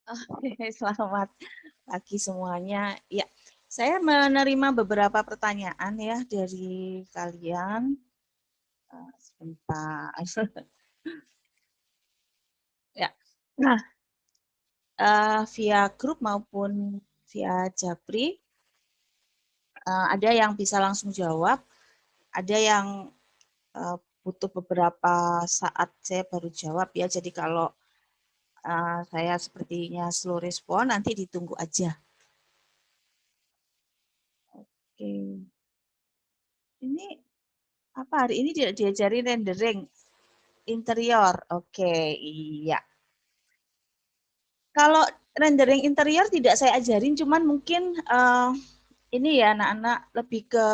Oke, selamat pagi semuanya. Ya, saya menerima beberapa pertanyaan ya dari kalian. Sebentar. Ya. Nah, via grup maupun via Japri, ada yang bisa langsung jawab, ada yang butuh beberapa saat saya baru jawab ya. Jadi kalau saya sepertinya slow respon, nanti ditunggu aja. Oke. Ini apa hari ini tidak diajari rendering interior? Oke, iya. Kalau rendering interior tidak saya ajarin, cuman mungkin ini ya anak-anak lebih ke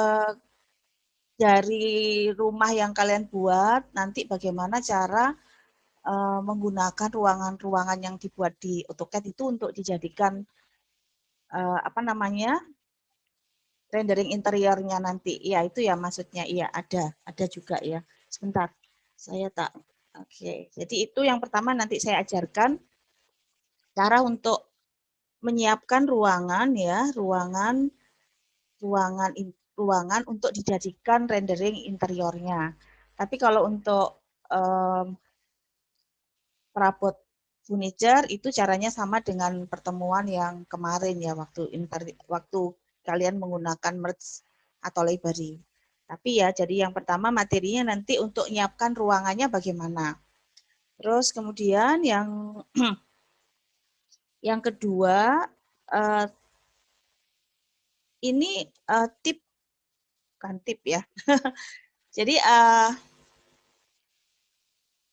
dari rumah yang kalian buat, nanti bagaimana cara menggunakan ruangan-ruangan yang dibuat di AutoCAD itu untuk dijadikan apa namanya rendering interiornya nanti. Iya itu ya maksudnya. Iya ada juga ya. Sebentar, saya tak. Oke, jadi itu yang pertama nanti saya ajarkan cara untuk menyiapkan ruangan ya, ruangan ruangan untuk dijadikan rendering interiornya. Tapi kalau untuk um, perabot furniture itu caranya sama dengan pertemuan yang kemarin ya waktu kalian menggunakan merge atau library. Tapi ya jadi yang pertama materinya nanti untuk menyiapkan ruangannya bagaimana. Terus kemudian yang kedua uh, ini tip kan tip ya. Jadi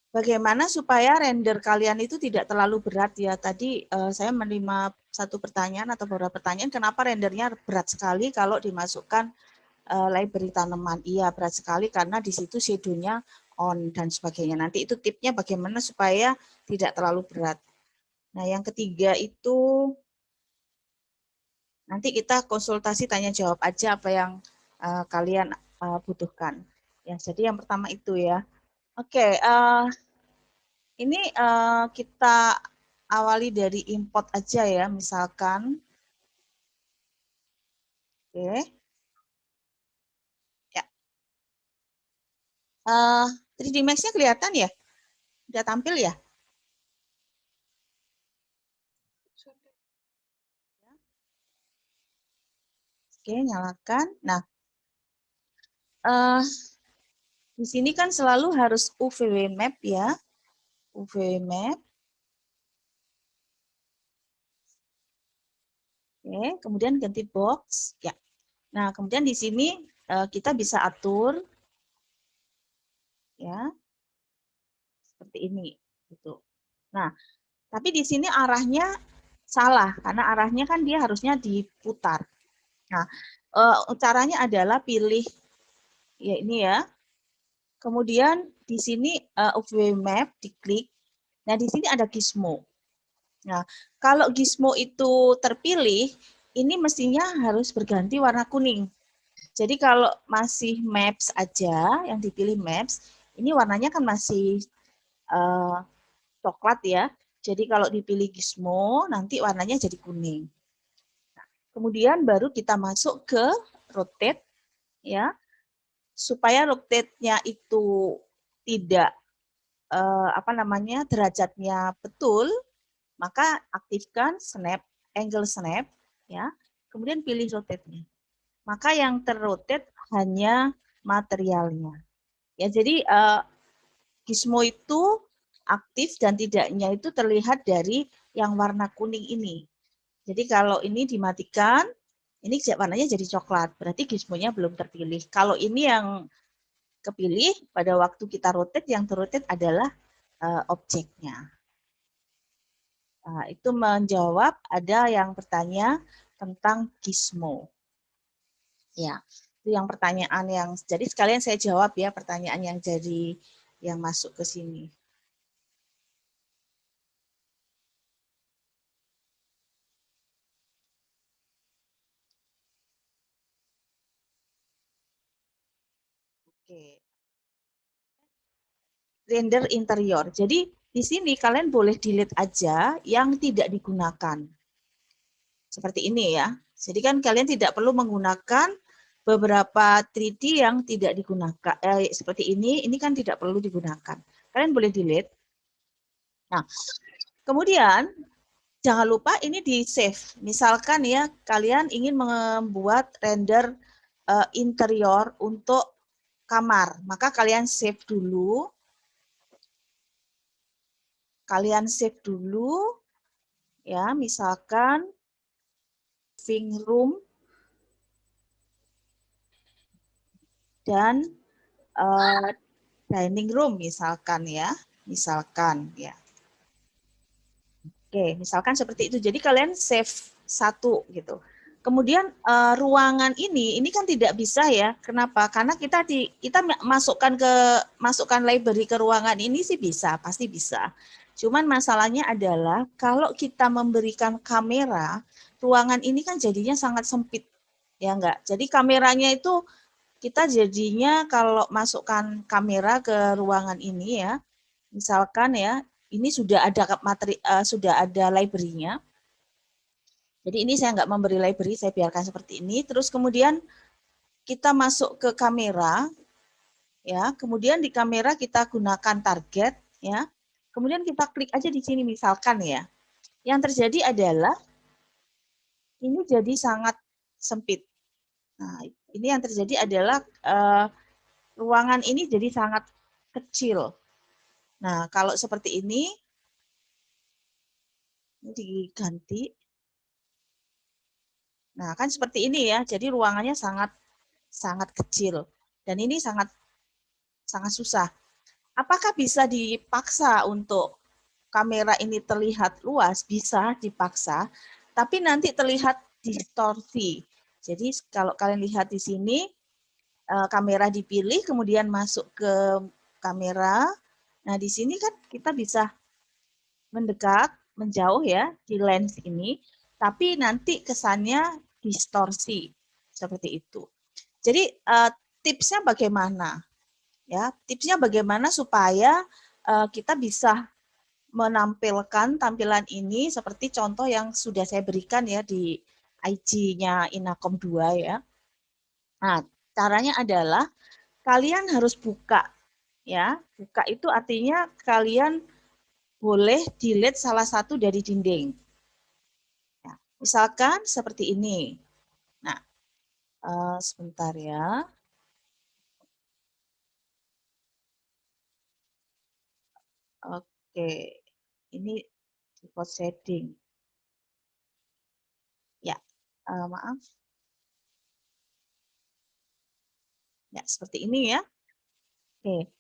bagaimana supaya render kalian itu tidak terlalu berat ya. Tadi saya menerima satu pertanyaan atau beberapa pertanyaan, kenapa rendernya berat sekali kalau dimasukkan library tanaman. Iya, berat sekali karena di situ shadow-nya on dan sebagainya. Nanti itu tipnya bagaimana supaya tidak terlalu berat. Nah, yang ketiga itu nanti kita konsultasi tanya jawab aja apa yang kalian butuhkan. Ya, jadi yang pertama itu ya. Oke, ini kita awali dari import aja ya, misalkan. Oke, ya. 3D Max-nya kelihatan ya? Udah tampil ya? Oke, nyalakan. Nah, di sini kan selalu harus UVW map ya. UVW map. Oke, kemudian ganti box. Ya. Nah, kemudian di sini kita bisa atur ya seperti ini gitu. Nah, tapi di sini arahnya salah karena arahnya kan dia harusnya diputar. Nah, caranya adalah pilih ya ini ya. Kemudian di sini UV map diklik. Nah, di sini ada gizmo. Nah, kalau gizmo itu terpilih, ini mestinya harus berganti warna kuning. Jadi kalau masih maps aja, yang dipilih maps, ini warnanya kan masih uh, coklat ya. Jadi kalau dipilih gizmo, nanti warnanya jadi kuning. Kemudian baru kita masuk ke rotate ya, supaya rotate-nya itu tidak apa namanya derajatnya betul, maka aktifkan snap angle snap ya. Kemudian pilih rotate-nya. Maka yang terrotate hanya materialnya. Ya, jadi gizmo itu aktif dan tidaknya itu terlihat dari yang warna kuning ini. Jadi kalau ini dimatikan, ini warnanya jadi coklat, berarti gizmonya belum terpilih. Kalau ini yang kepilih pada waktu kita rotate, yang terrotate adalah objeknya. Nah, itu menjawab ada yang bertanya tentang gizmo. Ya, itu yang pertanyaan yang jadi sekalian saya jawab ya pertanyaan yang jadi yang masuk ke sini. Oke. Render interior. Jadi di sini kalian boleh delete aja yang tidak digunakan. Seperti ini ya. Jadi kan kalian tidak perlu menggunakan beberapa 3D yang tidak digunakan. Seperti ini kan tidak perlu digunakan. Kalian boleh delete. Nah, kemudian jangan lupa ini di save. Misalkan ya kalian ingin membuat render interior untuk kamar, maka kalian save dulu. Kalian save dulu ya, misalkan living room dan dining room misalkan ya. Misalkan ya. Oke, misalkan seperti itu. Jadi kalian save satu gitu. Kemudian ruangan ini kan tidak bisa ya. Kenapa? Karena kita masukkan library ke ruangan ini sih bisa, pasti bisa. Cuman masalahnya adalah kalau kita memberikan kamera, ruangan ini kan jadinya sangat sempit. Ya enggak? Jadi kameranya itu kita jadinya kalau masukkan kamera ke ruangan ini ya, misalkan ya, ini sudah ada sudah ada library-nya. Jadi ini saya nggak memberi library, saya biarkan seperti ini. Terus kemudian kita masuk ke kamera, ya. Kemudian di kamera kita gunakan target, ya. Kemudian kita klik aja di sini misalkan ya. Yang terjadi adalah ini jadi sangat sempit. Nah, ini yang terjadi adalah ruangan ini jadi sangat kecil. Nah, kalau seperti ini diganti. Nah, kan seperti ini ya. Jadi ruangannya sangat kecil dan ini sangat susah. Apakah bisa dipaksa untuk kamera ini terlihat luas? Bisa dipaksa, tapi nanti terlihat distorsi. Jadi kalau kalian lihat di sini, kamera dipilih, kemudian masuk ke kamera. Nah, di sini kan kita bisa mendekat, menjauh ya di lens ini, tapi nanti kesannya distorsi seperti itu. Jadi tipsnya bagaimana? Ya, tipsnya bagaimana supaya kita bisa menampilkan tampilan ini seperti contoh yang sudah saya berikan ya di IG-nya Inacom 2 ya. Nah, caranya adalah kalian harus buka ya. Buka itu artinya kalian boleh delete salah satu dari dinding. Ya, misalkan seperti ini. Nah, sebentar ya. Oke, ini default setting. Ya, maaf. Ya, seperti ini ya. Oke.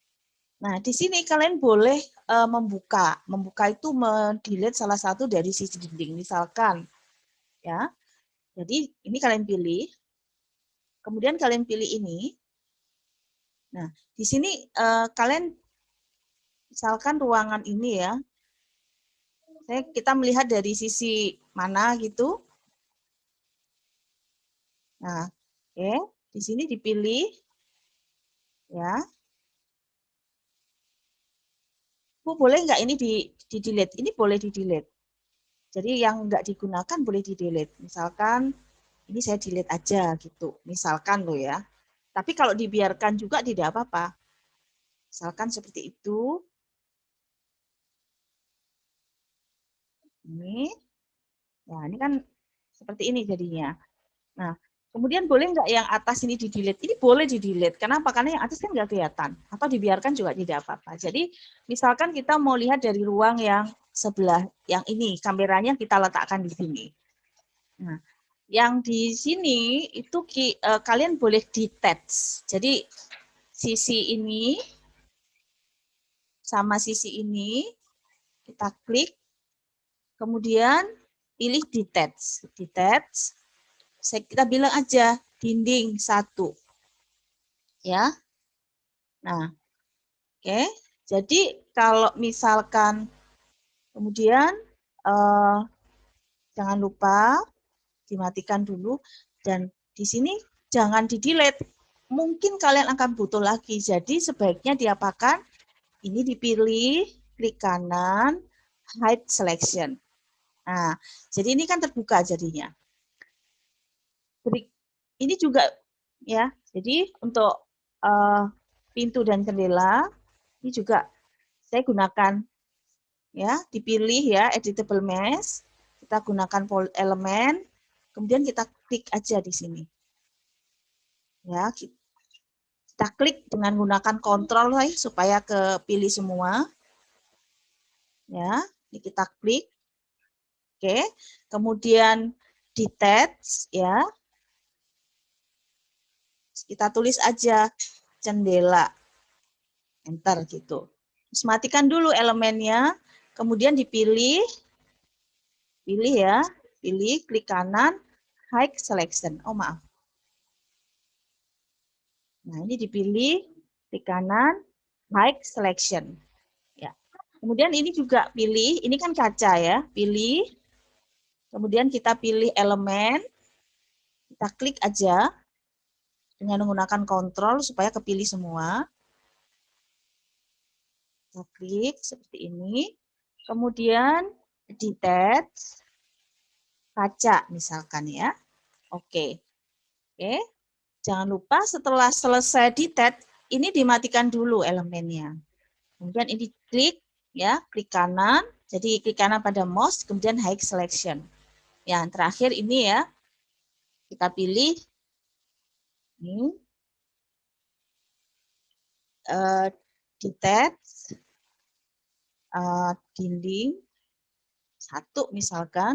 Nah, di sini kalian boleh membuka. Membuka itu mendelete salah satu dari sisi dinding. Misalkan, ya. Jadi, ini kalian pilih. Kemudian kalian pilih ini. Nah, di sini kalian misalkan ruangan ini ya. Kita melihat dari sisi mana gitu. Nah, oke. Di sini dipilih. Ya. Boleh nggak ini di-delete? Ini boleh di-delete. Jadi yang nggak digunakan boleh di-delete. Misalkan ini saya delete aja gitu. Misalkan loh ya. Tapi kalau dibiarkan juga tidak apa-apa. Misalkan seperti itu. Ini. Nah, ini kan seperti ini jadinya. Nah, kemudian boleh nggak yang atas ini di-delete? Ini boleh di-delete. Kenapa? Karena yang atas kan nggak kelihatan. Atau dibiarkan juga tidak apa-apa. Jadi, misalkan kita mau lihat dari ruang yang sebelah, yang ini, kameranya kita letakkan di sini. Nah, yang di sini itu kalian boleh detach. Jadi, sisi ini sama sisi ini, kita klik, kemudian pilih detach. Detach, kita bilang aja dinding 1. Ya. Nah, oke. Jadi kalau misalkan kemudian jangan lupa dimatikan dulu dan di sini jangan di-delete. Mungkin kalian akan butuh lagi. Jadi sebaiknya diapakan? Ini dipilih, klik kanan, hide selection. Nah, jadi ini kan terbuka jadinya. Ini juga ya, jadi untuk pintu dan jendela ini juga saya gunakan ya, dipilih ya editable mesh, kita gunakan elemen, kemudian kita klik aja di sini. Ya, kita klik dengan menggunakan kontrol supaya kepilih semua. Ya, ini kita klik. Oke, kemudian detach ya. Kita tulis aja jendela. Enter gitu. Terus matikan dulu elemennya, kemudian dipilih, pilih ya, pilih, klik kanan, hide selection. Oh maaf. Nah ini dipilih, klik kanan, hide selection. Ya. Kemudian ini juga pilih, ini kan kaca ya, pilih, kemudian kita pilih elemen, kita klik aja dengan menggunakan kontrol supaya kepilih semua. Kita klik seperti ini, kemudian detach, kaca misalkan ya. Oke. Oke. Jangan lupa setelah selesai detach, ini dimatikan dulu elemennya. Kemudian ini klik ya, klik kanan. Jadi klik kanan pada mouse, kemudian hide selection. Yang terakhir ini ya, kita pilih ini detach dinding satu misalkan.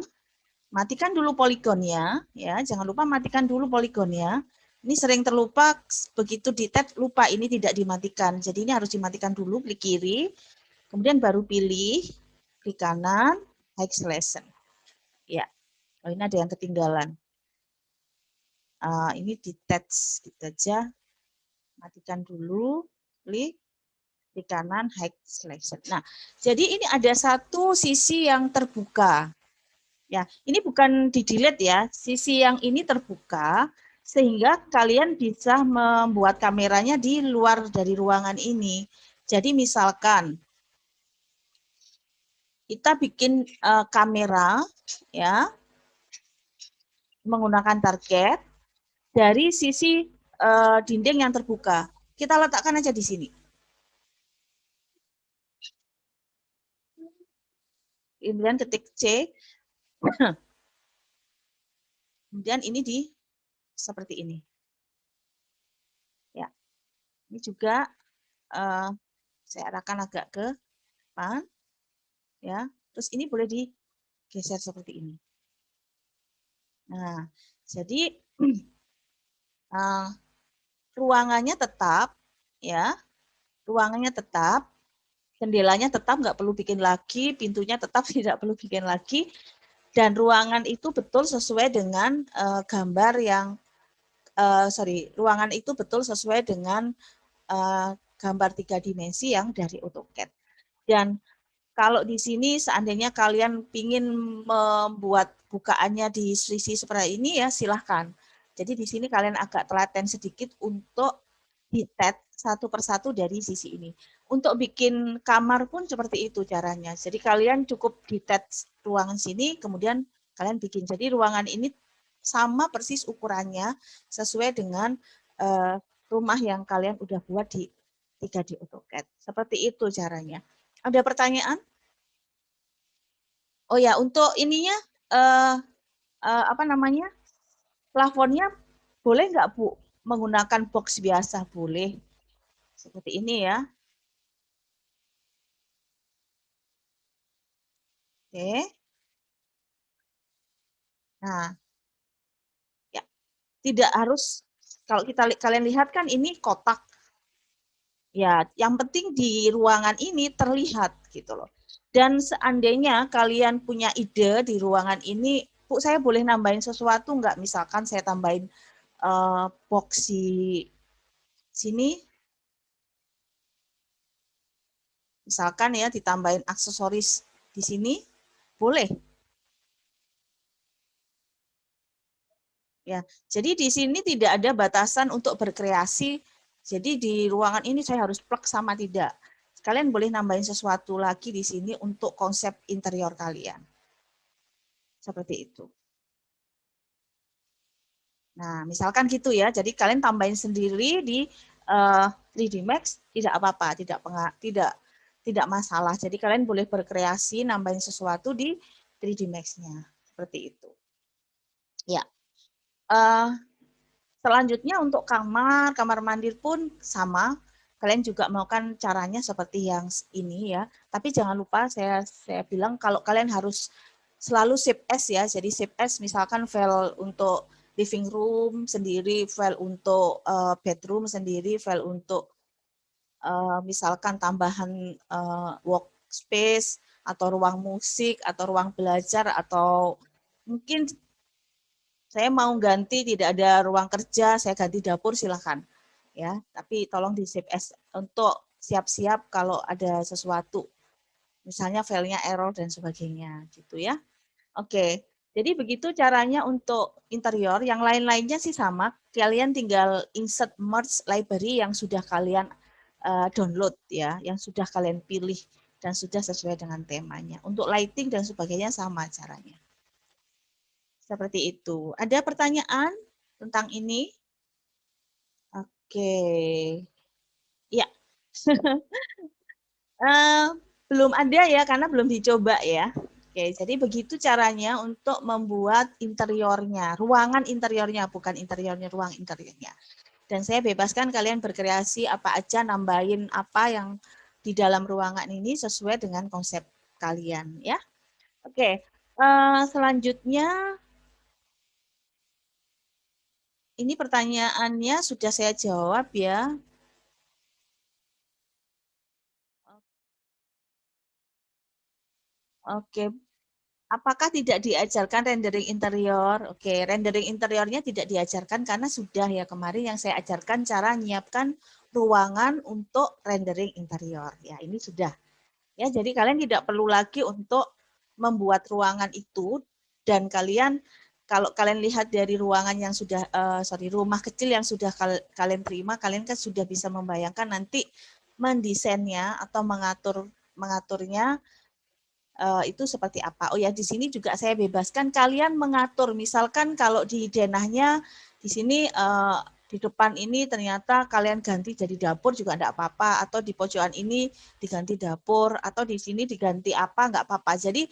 Matikan dulu poligonnya, ya. Jangan lupa matikan dulu poligonnya. Ini sering terlupa, begitu detach lupa ini tidak dimatikan. Jadi ini harus dimatikan dulu, klik kiri, kemudian baru pilih, klik kanan, hide selection. Ya, oh, ini ada yang ketinggalan. Ini detach, gitu aja. Matikan dulu, klik kanan, hide selection. Nah, jadi ini ada satu sisi yang terbuka. Ya, ini bukan di delete ya, sisi yang ini terbuka sehingga kalian bisa membuat kameranya di luar dari ruangan ini. Jadi misalkan kita bikin kamera ya menggunakan target dari sisi dinding yang terbuka. Kita letakkan aja di sini. Kemudian ketik C. Kemudian ini di seperti ini. Ya. Ini juga saya arahkan agak ke depan. Ya. Terus ini boleh digeser seperti ini. Nah, jadi ruangannya tetap ya. Ruangannya tetap, jendelanya tetap nggak perlu bikin lagi, pintunya tetap tidak perlu bikin lagi, dan ruangan itu betul sesuai dengan gambar yang ruangan itu betul sesuai dengan gambar 3 dimensi yang dari AutoCAD. Dan kalau di sini seandainya kalian ingin membuat bukaannya di sisi seperti ini ya silahkan. Jadi di sini kalian agak telaten sedikit untuk detach satu persatu dari sisi ini. Untuk bikin kamar pun seperti itu caranya. Jadi kalian cukup detach ruangan sini, kemudian kalian bikin. Jadi ruangan ini sama persis ukurannya sesuai dengan rumah yang kalian udah buat di 3D AutoCAD. Seperti itu caranya. Ada pertanyaan? Oh ya, untuk ininya apa namanya? Plafonnya boleh nggak Bu menggunakan box biasa? Boleh. Seperti ini ya. Oke. Nah, ya tidak harus kalau kalian lihat kan ini kotak. Ya, yang penting di ruangan ini terlihat gitu loh. Dan seandainya kalian punya ide di ruangan ini, Bu, saya boleh nambahin sesuatu nggak? Misalkan saya tambahin box di sini, misalkan ya ditambahin aksesoris di sini, boleh. Ya, jadi di sini tidak ada batasan untuk berkreasi. Jadi di ruangan ini saya harus plug sama tidak. kalian boleh nambahin sesuatu lagi di sini untuk konsep interior kalian. Seperti itu. Nah, misalkan gitu ya. Jadi kalian tambahin sendiri di 3D Max tidak apa-apa, tidak masalah. Jadi kalian boleh berkreasi nambahin sesuatu di 3D Max-nya. Seperti itu. Ya. Selanjutnya untuk kamar mandi pun sama. Kalian juga melakukan caranya seperti yang ini ya. Tapi jangan lupa saya bilang kalau kalian harus selalu save as ya. Jadi save as misalkan file untuk living room sendiri, file untuk bedroom sendiri, file untuk misalkan tambahan workspace atau ruang musik atau ruang belajar atau mungkin saya mau ganti tidak ada ruang kerja, saya ganti dapur silahkan. Ya, tapi tolong di save as untuk siap-siap kalau ada sesuatu. Misalnya filenya error dan sebagainya gitu ya. Oke. Jadi begitu caranya untuk interior, yang lain-lainnya sih sama. Kalian tinggal insert merge library yang sudah kalian download ya, yang sudah kalian pilih dan sudah sesuai dengan temanya. Untuk lighting dan sebagainya sama caranya. Seperti itu. Ada pertanyaan tentang ini? Oke. Ya. Eh, belum ada ya, karena belum dicoba ya. Oke, jadi begitu caranya untuk membuat interiornya, ruangan interiornya, bukan interiornya, ruang interiornya. Dan saya bebaskan kalian berkreasi apa aja, nambahin apa yang di dalam ruangan ini sesuai dengan konsep kalian ya. Oke, selanjutnya ini pertanyaannya sudah saya jawab ya. Oke, apakah tidak diajarkan rendering interior? Oke, rendering interiornya tidak diajarkan karena sudah ya kemarin yang saya ajarkan cara menyiapkan ruangan untuk rendering interior. Ya, ini sudah. Ya, jadi kalian tidak perlu lagi untuk membuat ruangan itu dan kalian kalau kalian lihat dari ruangan yang sudah rumah kecil yang sudah kalian terima, kalian kan sudah bisa membayangkan nanti mendesainnya atau mengaturnya itu seperti apa. Oh ya, di sini juga saya bebaskan kalian mengatur. Misalkan kalau di denahnya di sini di depan ini ternyata kalian ganti jadi dapur juga enggak apa-apa, atau di pojokan ini diganti dapur, atau di sini diganti apa enggak apa-apa. Jadi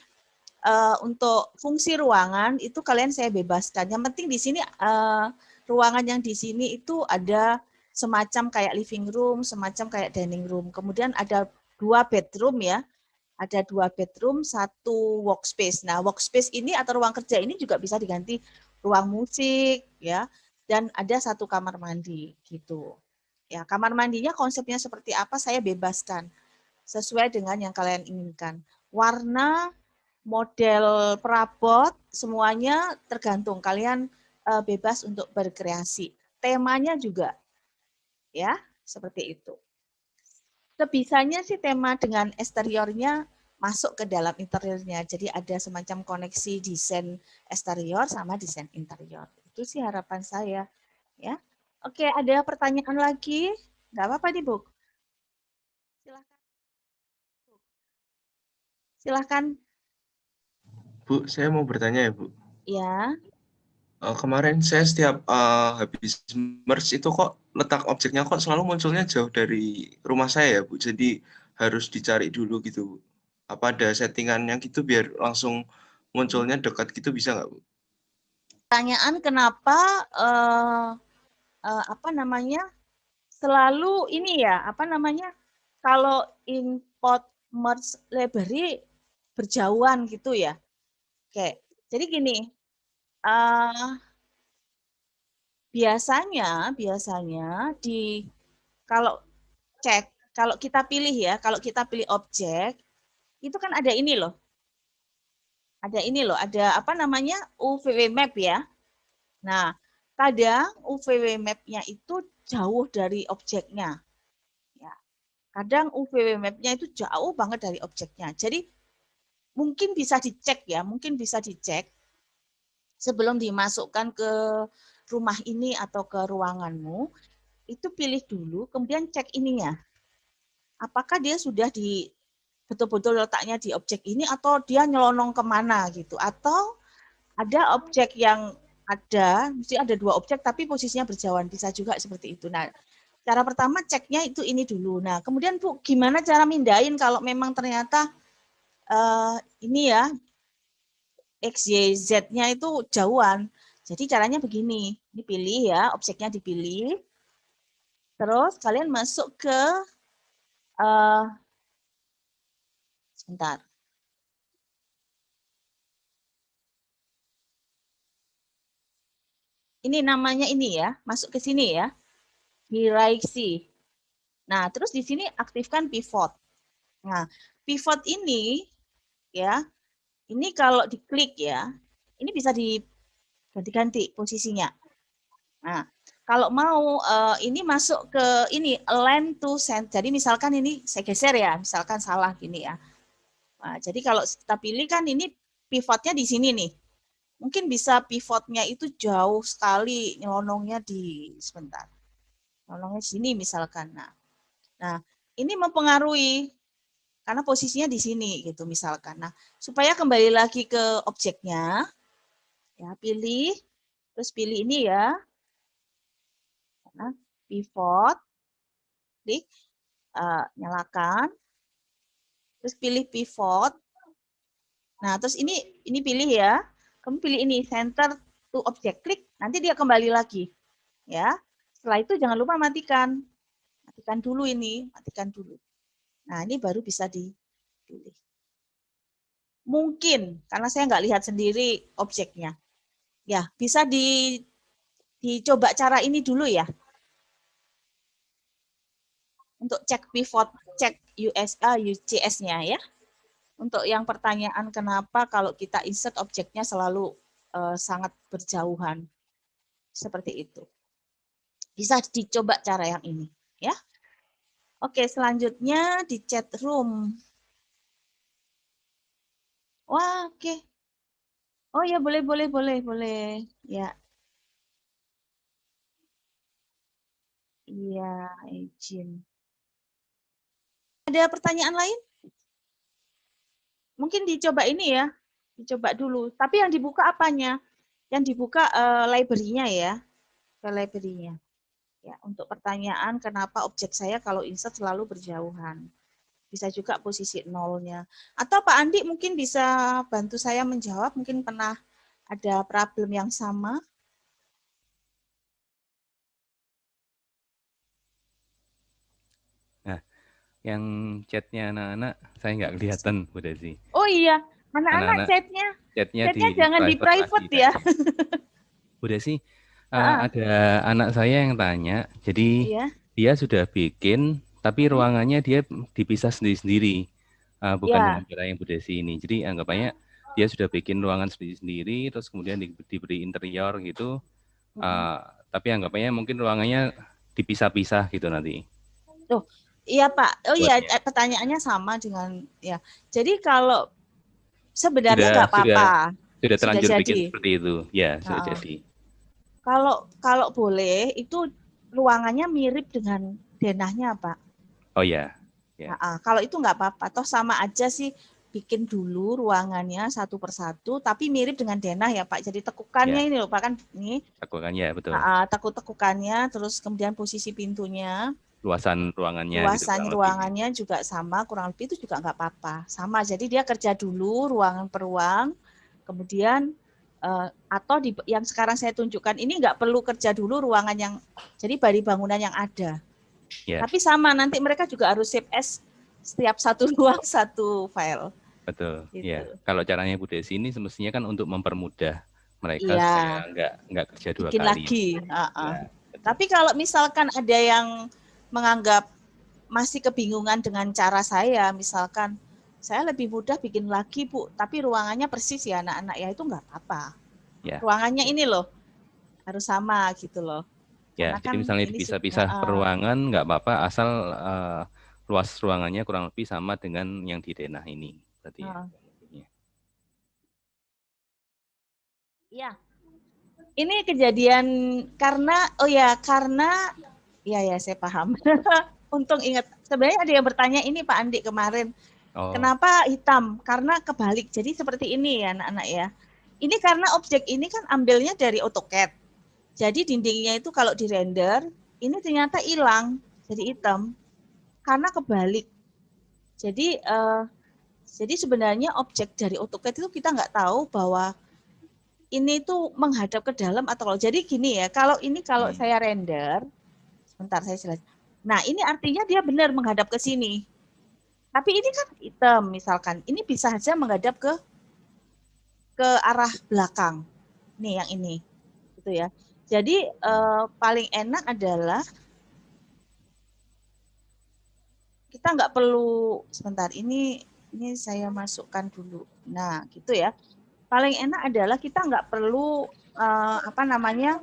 untuk fungsi ruangan itu kalian saya bebaskan. Yang penting di sini ruangan yang di sini itu ada semacam kayak living room, semacam kayak dining room. Kemudian ada 2 bedroom ya. Ada 2 bedroom, 1 workspace. Nah, workspace ini atau ruang kerja ini juga bisa diganti ruang musik ya, dan ada 1 kamar mandi gitu. Ya, kamar mandinya konsepnya seperti apa saya bebaskan sesuai dengan yang kalian inginkan. Warna, model perabot semuanya tergantung kalian bebas untuk berkreasi. Temanya juga ya, seperti itu. Sebisanya sih tema dengan eksteriornya masuk ke dalam interiornya. Jadi ada semacam koneksi desain eksterior sama desain interior. Itu sih harapan saya. Ya, oke. Ada pertanyaan lagi? Nggak apa-apa nih, Bu. Silahkan. Silahkan. Bu, saya mau bertanya ya, Bu. Ya. Kemarin saya setiap habis merge itu kok letak objeknya kok selalu munculnya jauh dari rumah saya ya, Bu. Jadi harus dicari dulu gitu, Bu. Apa ada settingannya gitu biar langsung munculnya dekat gitu bisa nggak, Bu? Pertanyaan kenapa apa namanya selalu ini ya apa namanya kalau import merge library berjauhan gitu ya. Oke, jadi gini, uh, biasanya di kalau cek kalau kita pilih ya, kalau kita pilih objek itu kan ada apa namanya UVW map ya. Nah, kadang UVW map-nya itu jauh dari objeknya. Ya, kadang UVW map-nya itu jauh banget dari objeknya. Jadi mungkin bisa dicek ya, mungkin bisa dicek sebelum dimasukkan ke rumah ini atau ke ruanganmu, itu pilih dulu, kemudian cek ininya. apakah dia sudah betul-betul letaknya di objek ini atau dia nyelonong kemana gitu, atau ada objek yang mesti ada 2 objek tapi posisinya berjauhan, bisa juga seperti itu. Nah, cara pertama ceknya itu ini dulu. Nah, kemudian Bu, gimana cara mindahin kalau memang ternyata ini ya X, Y, Z-nya itu jauhan. Jadi caranya begini, dipilih ya, objeknya dipilih, terus kalian masuk ke, sebentar, ini namanya ini ya, masuk ke sini ya, hierarchy. Nah, terus di sini aktifkan pivot. Nah, pivot ini ya, ini kalau diklik ya, ini bisa diganti-ganti posisinya. Nah, kalau mau ini masuk ke ini align to center. Jadi misalkan ini saya geser ya, misalkan salah gini ya. Nah, jadi kalau kita pilih kan ini pivotnya di sini nih. Mungkin bisa pivotnya itu jauh sekali, nyelonongnya sebentar. Nyelonongnya sini misalkan. Nah, ini mempengaruhi karena posisinya di sini gitu misalkan. Nah, supaya kembali lagi ke objeknya, ya pilih, terus pilih ini ya, pivot, klik, nyalakan, terus pilih pivot. Nah, terus ini pilih ya, kamu pilih ini center to object, klik, nanti dia kembali lagi, ya. Setelah itu jangan lupa matikan dulu ini, matikan dulu. Nah, ini baru bisa dipilih. Mungkin karena saya nggak lihat sendiri objeknya, ya bisa dicoba cara ini dulu ya, untuk cek pivot, cek UCS-nya ya. Untuk yang pertanyaan kenapa kalau kita insert objeknya selalu sangat berjauhan, seperti itu. Bisa dicoba cara yang ini, ya. Oke, selanjutnya di chat room. Wah, oke. Oh ya, boleh, boleh, boleh, boleh. Ya, iya, izin. Ada pertanyaan lain? Mungkin dicoba ini ya, dicoba dulu. Tapi yang dibuka apanya? Yang dibuka library-nya ya, ke library-nya. Ya, untuk pertanyaan kenapa objek saya kalau insert selalu berjauhan. Bisa juga posisi nolnya. Atau Pak Andi mungkin bisa bantu saya menjawab, mungkin pernah ada problem yang sama. Nah, yang chatnya anak-anak saya nggak kelihatan, Bu Desi. Oh iya, anak-anak Anak-anak chatnya chatnya jangan di private private lagi ya. tadi. Bu Desi, Heeh, ada anak saya yang tanya, jadi iya. dia sudah bikin, tapi Mm-mm. ruangannya dia dipisah sendiri-sendiri, bukan dengan Ya. cara yang Bu Desi ini. Jadi anggapannya dia sudah bikin ruangan sendiri-sendiri, terus kemudian diberi interior gitu, Mm-mm. tapi anggapannya mungkin ruangannya dipisah-pisah gitu nanti Tuh, iya Pak. Oh iya, buatnya. pertanyaannya sama dengan ya. Jadi kalau sebenarnya Sudah nggak sudah apa-apa, sudah sudah terlanjur bikin jadi. seperti itu, ya sudah Heeh. jadi. Kalau kalau boleh itu ruangannya mirip dengan denahnya Pak. Oh ya, ya, Nah, kalau itu nggak apa-apa, toh sama aja sih bikin dulu ruangannya satu persatu, tapi mirip dengan denah ya Pak. Jadi tekukannya ya, ini loh Pak kan ini, lakukan ya betul. tekukannya, terus kemudian posisi pintunya, Luasan ruangannya gitu luasan kurang lebih. ruangannya juga sama, kurang lebih itu juga nggak apa-apa. Sama, jadi dia kerja dulu ruangan per ruang, kemudian atau yang sekarang saya tunjukkan ini nggak perlu kerja dulu ruangan yang, jadi dari bangunan yang ada. Ya, Tapi sama, nanti mereka juga harus save as setiap satu ruang satu file. betul. Gitu. Ya, kalau caranya Bu Desi ini semestinya kan untuk mempermudah mereka Iya, supaya nggak kerja dua bikin kali. lagi. Ya, betul. Tapi kalau misalkan ada yang menganggap masih kebingungan dengan cara saya, misalkan saya lebih mudah bikin lagi Bu, tapi ruangannya persis ya anak-anak ya, itu nggak apa-apa. Ya, Ruangannya ini loh harus sama gitu loh. ya. Karena Jadi kan misalnya ini dipisah-pisah per ruangan nggak apa-apa, asal luas ruangannya kurang lebih sama dengan yang di denah ini, berarti ya. ya. Ini kejadian karena karena Iya, ya, saya paham. Untung ingat. Sebenarnya ada yang bertanya ini Pak Andi kemarin, Oh, kenapa hitam? Karena kebalik. Jadi seperti ini ya anak-anak ya. Ini karena objek ini kan ambilnya dari AutoCAD. Jadi dindingnya itu kalau dirender, ini ternyata hilang, jadi hitam. Karena kebalik. Jadi jadi sebenarnya objek dari AutoCAD itu kita nggak tahu bahwa ini tuh menghadap ke dalam atau kalau. Jadi gini ya, kalau saya render, sebentar saya jelaskan. Nah, ini artinya dia benar menghadap ke sini. Tapi ini kan hitam misalkan. Ini bisa saja menghadap ke arah belakang. Nih yang ini. Gitu ya. Jadi paling enak adalah kita nggak perlu sebentar ini saya masukkan dulu. Nah, gitu ya. Paling enak adalah kita nggak perlu apa namanya?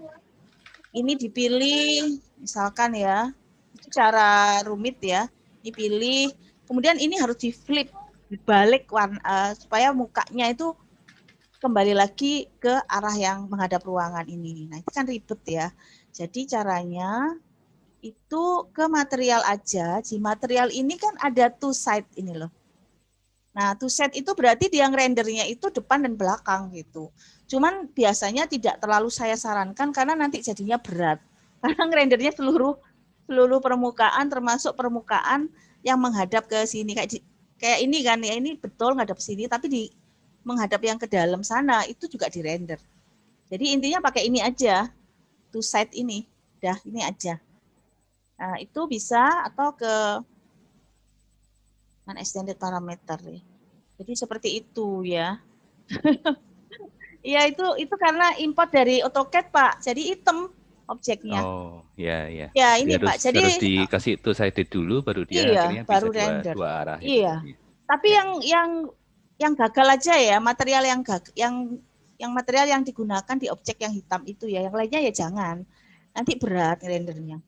Ini dipilih misalkan ya. Itu cara rumit ya. Dipilih, kemudian ini harus di flip, dibalik supaya mukanya itu kembali lagi ke arah yang menghadap ruangan ini. Nah, itu kan ribet ya. Jadi caranya itu ke material aja. Di material ini kan ada two side ini loh. Nah, two side itu berarti dia rendernya itu depan dan belakang gitu. Cuman biasanya tidak terlalu saya sarankan karena nanti jadinya berat. Karena rendernya seluruh permukaan termasuk permukaan yang menghadap ke sini kayak ini kan ya, ini betul menghadap sini tapi menghadap yang ke dalam sana itu juga di render. Jadi intinya pakai ini aja, two side ini. Dah, ini aja. Nah, itu bisa atau ke extended parameter ya. Jadi seperti itu ya. Iya itu karena import dari AutoCAD Pak. Jadi hitam objeknya. oh, ya, ya. Ya Jadi ini harus Pak. Jadi dikasih two sided dulu, baru dia iya akhirnya bisa baru render. dua arah itu Iya. tadi. Tapi Ya. yang gagal aja ya material yang material yang digunakan di objek yang hitam itu ya. Yang lainnya ya jangan. Nanti berat rendernya.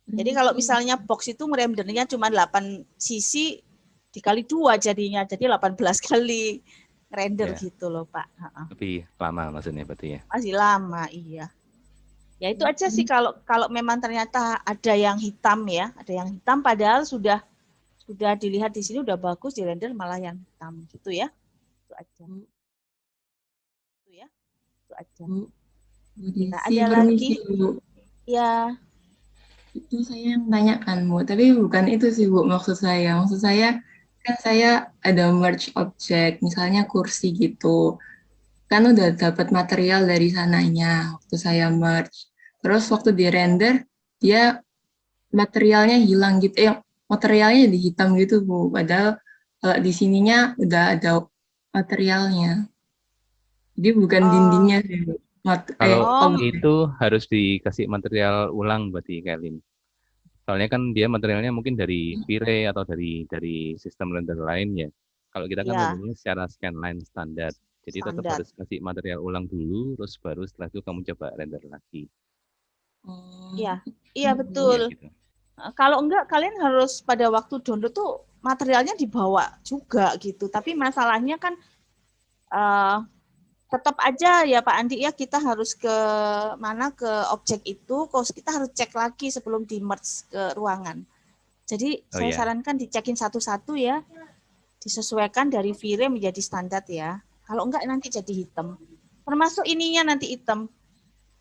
Jadi kalau misalnya box itu rendernya cuma 8 sisi dikali 2 jadinya. Jadi 18 kali render Ya. gitu loh Pak. Lebih lama maksudnya berarti ya. Masih lama, iya. Ya itu aja sih kalau memang ternyata ada yang hitam ya, ada yang hitam padahal sudah dilihat di sini udah bagus di render malah yang hitam gitu ya. Itu aja. Itu ya. Itu aja. Bu Ya, Desi, ada permisi lagi? Bu. Ya, Itu saya yang tanyakan Bu, tapi bukan itu sih Bu maksud saya. Maksud saya kan saya ada merge object, misalnya kursi gitu. Kan udah dapat material dari sananya waktu saya merge. Terus waktu di render dia materialnya hilang gitu, materialnya jadi hitam gitu Bu. Padahal kalau di sininya udah ada materialnya. Jadi bukan oh, dindingnya sih Bu. Kalau oh, Objek. itu harus dikasih material ulang berarti Kelin. Soalnya kan dia materialnya mungkin dari V-Ray atau dari sistem render lain ya. Kalau kita kan ya, rendernya secara scanline standar. Jadi tetap standar. harus kasih material ulang dulu, terus baru setelah itu kamu coba render lagi. Oh, Iya, iya oke, betul. Bu. Ya gitu. Kalau enggak kalian harus pada waktu download tuh materialnya dibawa juga gitu. Tapi masalahnya kan eh, tetap aja ya Pak Andi ya kita harus ke mana ke objek itu, terus kita harus cek lagi sebelum di merge ke ruangan. Jadi Oh saya ya, sarankan dicekin satu-satu ya, disesuaikan dari V-Ray menjadi standar ya. Kalau enggak nanti jadi hitam. Termasuk ininya nanti hitam.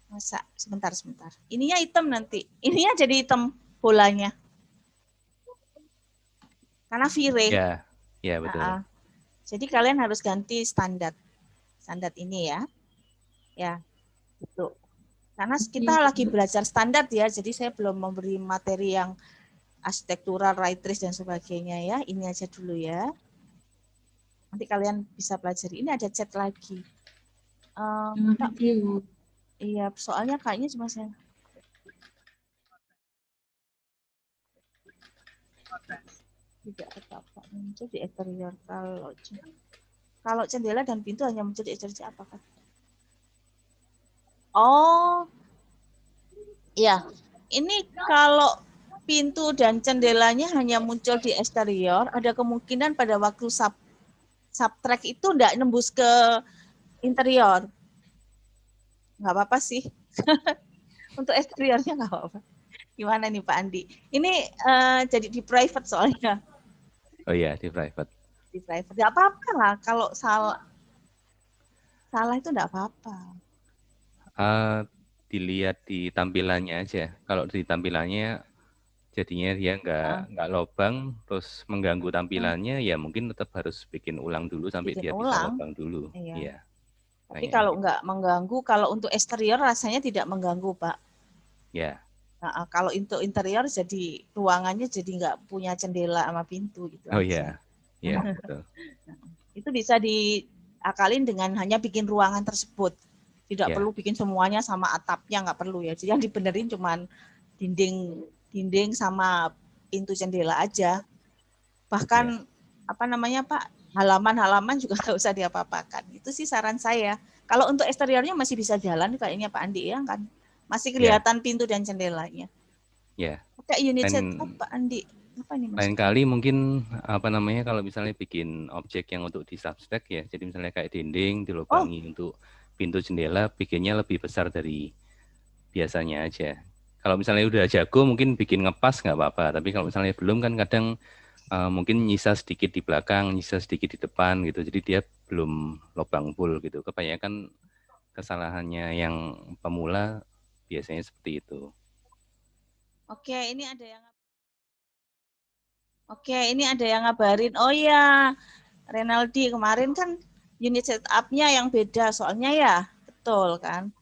Masa sebentar. Ininya hitam nanti. Ininya jadi hitam bolanya karena V-Ray. ya, ya betul. Jadi kalian harus ganti standar ini ya. Ya, itu. Karena kita lagi belajar standar ya, jadi saya belum memberi materi yang arsitektural, ray trace dan sebagainya ya. Ini aja dulu ya. Nanti kalian bisa pelajari. Ini ada chat lagi. Terima Kak, kasih, Bu. iya, soalnya kayaknya cuma saya. Tidak terdapat muncul di eksterior. Kalau jendela dan pintu hanya muncul di eksterior apakah? Oh, iya. Ini kalau pintu dan jendelanya hanya muncul di eksterior, ada kemungkinan pada waktu subtract itu tidak nembus ke interior. Nggak apa-apa sih. Untuk eksteriornya nggak apa-apa. Gimana nih Pak Andi? Ini jadi di private soalnya. Oh iya, di private. Di private. Nggak apa-apa lah kalau salah itu nggak apa-apa. Dilihat di tampilannya aja. Kalau di tampilannya jadinya dia Ah, nggak lobang, terus mengganggu ah, tampilannya, ya mungkin tetap harus bikin ulang dulu sampai bikin dia bisa ulang. lobang dulu. Iya. Iya, Tapi kayaknya kalau gitu. nggak mengganggu, kalau untuk eksterior rasanya tidak mengganggu Pak. Ya, Nah, kalau untuk interior jadi ruangannya jadi nggak punya jendela sama pintu gitu oh aja. iya, ya betul. Itu bisa diakalin dengan hanya bikin ruangan tersebut. Tidak Ya, perlu bikin semuanya sama atapnya, nggak perlu ya. Jadi yang dibenerin cuman dinding sama pintu jendela aja. Bahkan ya, apa namanya Pak, halaman-halaman juga nggak usah diapa-apakan. Itu sih saran saya. Kalau untuk eksteriornya masih bisa jalan kayaknya Pak Andi ya kan. Masih ya, kelihatan pintu dan jendelanya. ya. Pakai unit setup Lain Pak Andi. Apa ini lain maksudnya? kali mungkin apa namanya kalau misalnya bikin objek yang untuk di substack ya, jadi misalnya kayak dinding Oh, dilubangi untuk pintu jendela, bikinnya lebih besar dari biasanya aja. Kalau misalnya udah jago mungkin bikin ngepas nggak apa-apa, tapi kalau misalnya belum kan kadang mungkin nyisa sedikit di belakang, nyisa sedikit di depan gitu, jadi dia belum lubang full gitu. Kebanyakan kesalahannya yang pemula biasanya seperti itu. oke, ini ada yang ngabarin. Oh ya, Renaldi kemarin kan unit setupnya yang beda soalnya ya, betul kan?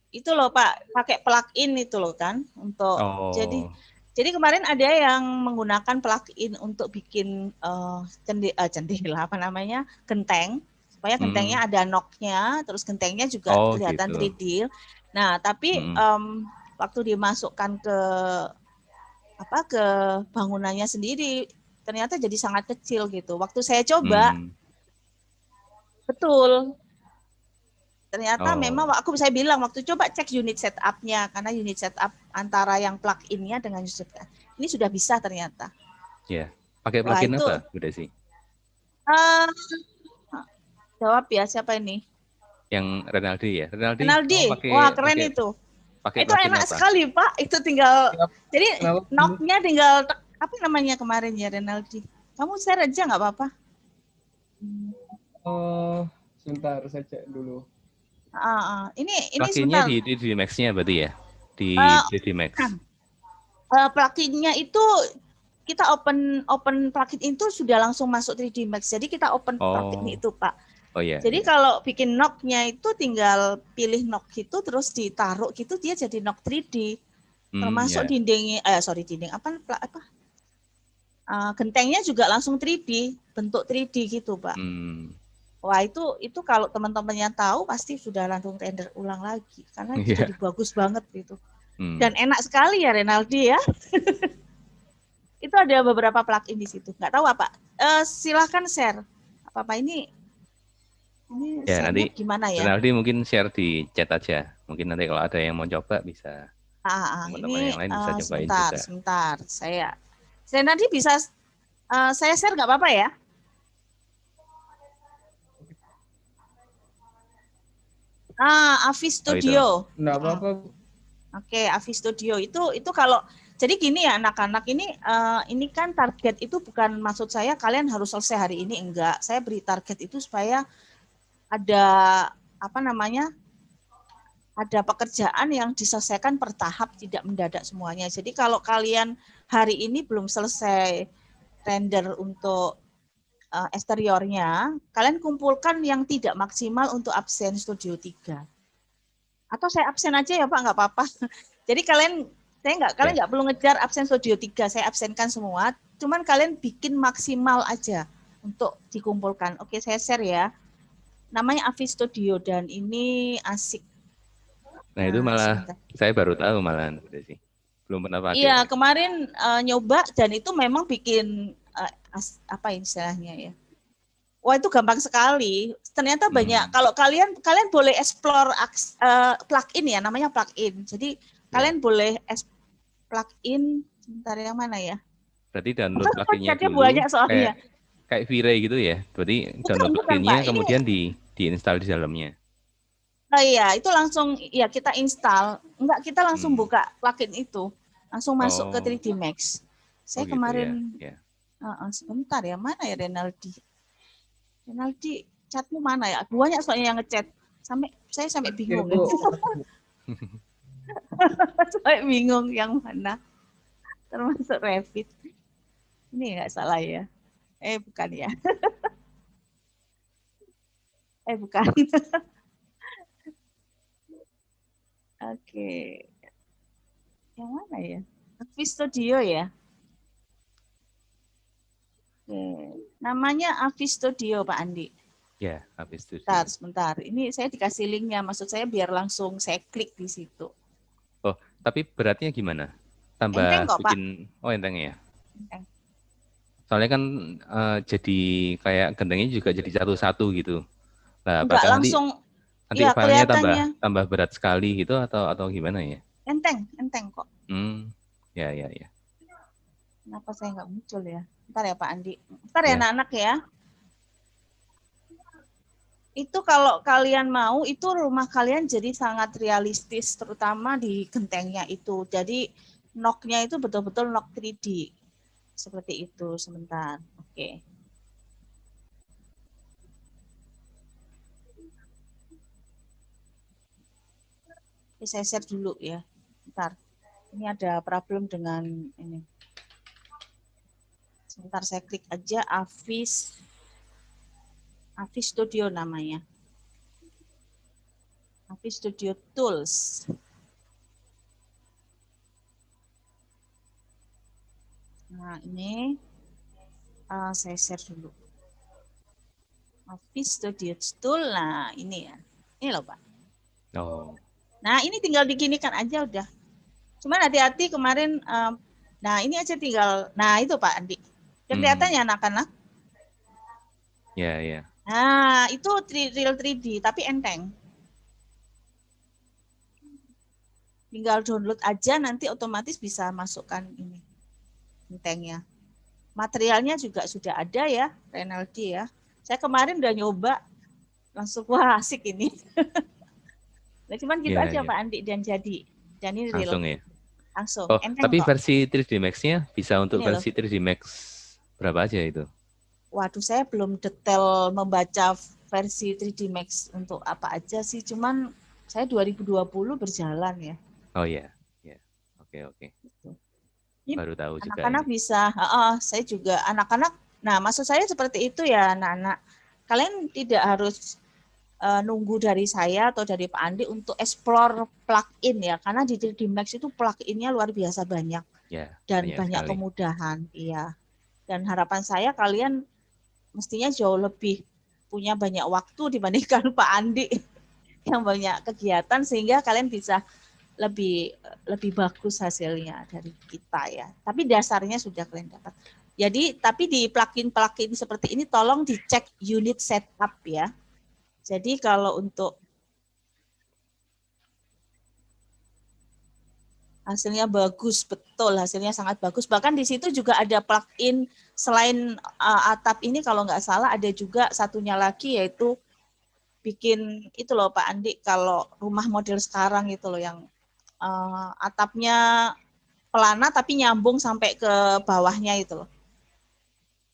Itu loh Pak, pakai plug-in itu loh kan untuk jadi Oh, kemarin ada yang menggunakan plug-in untuk bikin jendela apa namanya genteng supaya hmm, gentengnya ada knock-nya, terus gentengnya juga oh kelihatan gitu. 3D. Nah, tapi Hmm, waktu dimasukkan ke bangunannya sendiri ternyata jadi sangat kecil gitu. Waktu saya coba, hmm, betul. Ternyata memang oh, saya bilang waktu coba cek unit setup-nya karena unit setup antara yang plug-in-nya dengan unit setup ini sudah bisa ternyata. ya. Pakai Wah plugin itu apa, Bu Desi? uh, jawab ya siapa ini? Yang Renaldi ya. Renaldi, kamu Renaldi. Wah pakai keren pakai itu. pakai Itu plugin enak apa? sekali Pak. Itu tinggal Siap. jadi Kenapa dulu? knock-nya tinggal apa namanya kemarin ya Renaldi. Kamu share aja nggak apa-apa. Oh, sebentar saya cek dulu. Ini Pluginnya sebentar. di 3D Max-nya berarti ya? Di Uh, 3D Max. Plugin-nya itu kita open plugin itu sudah langsung masuk 3D Max. Jadi kita open plugin Oh, itu, Pak. oh ya, Jadi ya. kalau bikin knock-nya itu tinggal pilih knock gitu terus ditaruh gitu dia jadi knock 3D. Termasuk Ya. dindingnya dinding apa gentengnya juga langsung 3D, bentuk 3D gitu, Pak. Wah, itu kalau teman-teman yang tahu pasti sudah langsung render ulang lagi karena itu Iya. jadi bagus banget gitu. Hmm. Dan enak sekali ya Renaldi ya. Itu ada beberapa plugin di situ. Nggak tahu apa. Silahkan share. Apa ini Ya, share-nya nanti gimana ya? Renaldi mungkin share di chat aja. Mungkin nanti kalau ada yang mau coba bisa, teman-teman Ini yang lain bisa cobain juga. sebentar. Saya nanti bisa saya share nggak apa-apa ya? Avi Oh, itu. Studio. Enggak apa-apa. Oke, Avi Studio itu kalau jadi gini ya anak-anak ini kan target itu bukan maksud saya kalian harus selesai hari ini enggak. Saya beri target itu supaya ada apa namanya? Ada pekerjaan yang diselesaikan per tahap tidak mendadak semuanya. Jadi kalau kalian hari ini belum selesai render untuk eksteriornya, kalian kumpulkan yang tidak maksimal untuk absen Studio 3. Atau saya absen aja ya Pak, nggak apa-apa. Jadi kalian nggak perlu ngejar absen Studio 3, saya absenkan semua. Cuman kalian bikin maksimal aja untuk dikumpulkan. Oke, saya share ya. Namanya Avi Studio dan ini asik. Nah, itu malah Sebentar. saya baru tahu malahan, Bu Desi. Belum pernah pakai. Iya, kemarin nyoba dan itu memang bikin apa istilahnya ya. Wah, itu gampang sekali. Ternyata banyak. Kalau kalian boleh explore plugin ya, namanya plugin. Jadi kalian boleh plugin sebentar yang mana ya? Berarti download pluginnya dulu. Banyak soalnya. Kayak V-Ray gitu ya. Berarti download pluginnya kemudian diinstal di dalamnya. Oh iya, itu langsung ya kita install. Enggak, kita langsung Hmm. buka plugin itu. Langsung masuk ke Oh, 3D Max. oh Saya gitu ya. kemarin Ya. sebentar ya, mana ya Renaldi? Renaldi, chatmu mana ya? Banyak soalnya yang ngechat. Saya sampai Terakhir bingung. Bu. Sampai bingung yang mana. Termasuk Revit. Ini nggak salah ya. Bukan ya. Bukan. Oke. Yang mana ya? Avi Studio ya. Oke. Namanya Avi Studio Pak Andi. Ya, habis itu. Sebentar. Ini saya dikasih linknya. Maksud saya biar langsung saya klik di situ. Oh, tapi beratnya gimana? Enteng Tambah kok Pak. bikin, oh enteng ya. Enteng. Soalnya kan jadi kayak gentengnya juga jadi satu-satu gitu. Nah, Enggak apakah nanti langsung. Ya filenya kelihatannya tambah berat sekali gitu atau gimana ya? enteng kok. Ya ya ya. Kenapa saya nggak muncul ya? Ntar ya Pak Andi. Ntar ya Ya. anak-anak ya. Itu kalau kalian mau, itu rumah kalian jadi sangat realistis, terutama di gentengnya itu. Jadi knock-nya itu betul-betul knock 3D. Seperti itu, sebentar. Oke. Saya share dulu ya. Bentar. Ini ada problem dengan ini. Sebentar saya klik aja Avi Studio namanya. Avi Studio Tools. Nah, ini saya share dulu. Avi Studio Tool. Nah, ini ya. Ini loh, Pak. Oh. Nah, ini tinggal diginikan aja udah. Cuman hati-hati kemarin, nah ini aja tinggal, nah itu Pak Andi. Udah kelihatan ya anak-anak? Ya, ya. Nah, itu real 3D, tapi enteng. Tinggal download aja, nanti otomatis bisa masukkan ini, entengnya. Materialnya juga sudah ada ya, Renaldi ya. Saya kemarin udah nyoba, langsung wah asik ini. Nah, cuman gitu Ya, aja ya. Pak Andi, dan jadi. Dan ini real. Langsung ya. Langsung, Oh, enteng tapi kok. versi 3D Max-nya bisa untuk Ini loh. versi 3D Max berapa aja itu? Waduh, saya belum detail membaca versi 3D Max untuk apa aja sih. Cuman saya 2020 berjalan ya. Oh ya, ya. Oke. Ini Baru tahu juga anak-anak ini. bisa, saya juga anak-anak. Nah, maksud saya seperti itu ya, anak-anak. Kalian tidak harus nunggu dari saya atau dari Pak Andi untuk explore plugin ya, karena di 3D Max itu plugin-nya luar biasa banyak Ya, dan banyak banyak sekali. kemudahan, iya. Dan harapan saya kalian mestinya jauh lebih punya banyak waktu dibandingkan Pak Andi yang banyak kegiatan, sehingga kalian bisa lebih bagus hasilnya dari kita ya. Tapi dasarnya sudah kalian dapat. Jadi tapi di plugin seperti ini tolong dicek unit setup ya. Jadi kalau untuk hasilnya bagus, betul hasilnya sangat bagus. Bahkan di situ juga ada plugin selain atap ini, kalau nggak salah ada juga satunya lagi, yaitu bikin itu loh Pak Andi, kalau rumah model sekarang itu loh yang atapnya pelana tapi nyambung sampai ke bawahnya itu loh.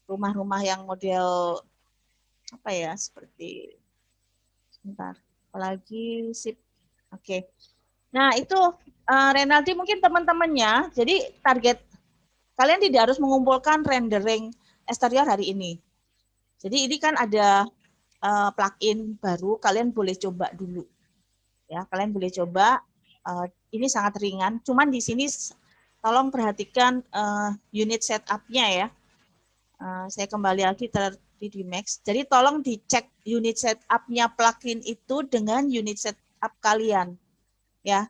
Rumah-rumah yang model apa ya, seperti sebentar, apalagi sip. Oke. Nah, itu Renaldi mungkin teman-temannya, jadi target kalian tidak harus mengumpulkan rendering eksterior hari ini. Jadi ini kan ada plugin baru, kalian boleh coba dulu. Ya, kalian boleh coba. Ini sangat ringan. Cuman di sini tolong perhatikan unit setup-nya ya. Saya kembali lagi ke 3D Max. Jadi tolong dicek unit setup-nya plugin itu dengan unit setup kalian. Ya.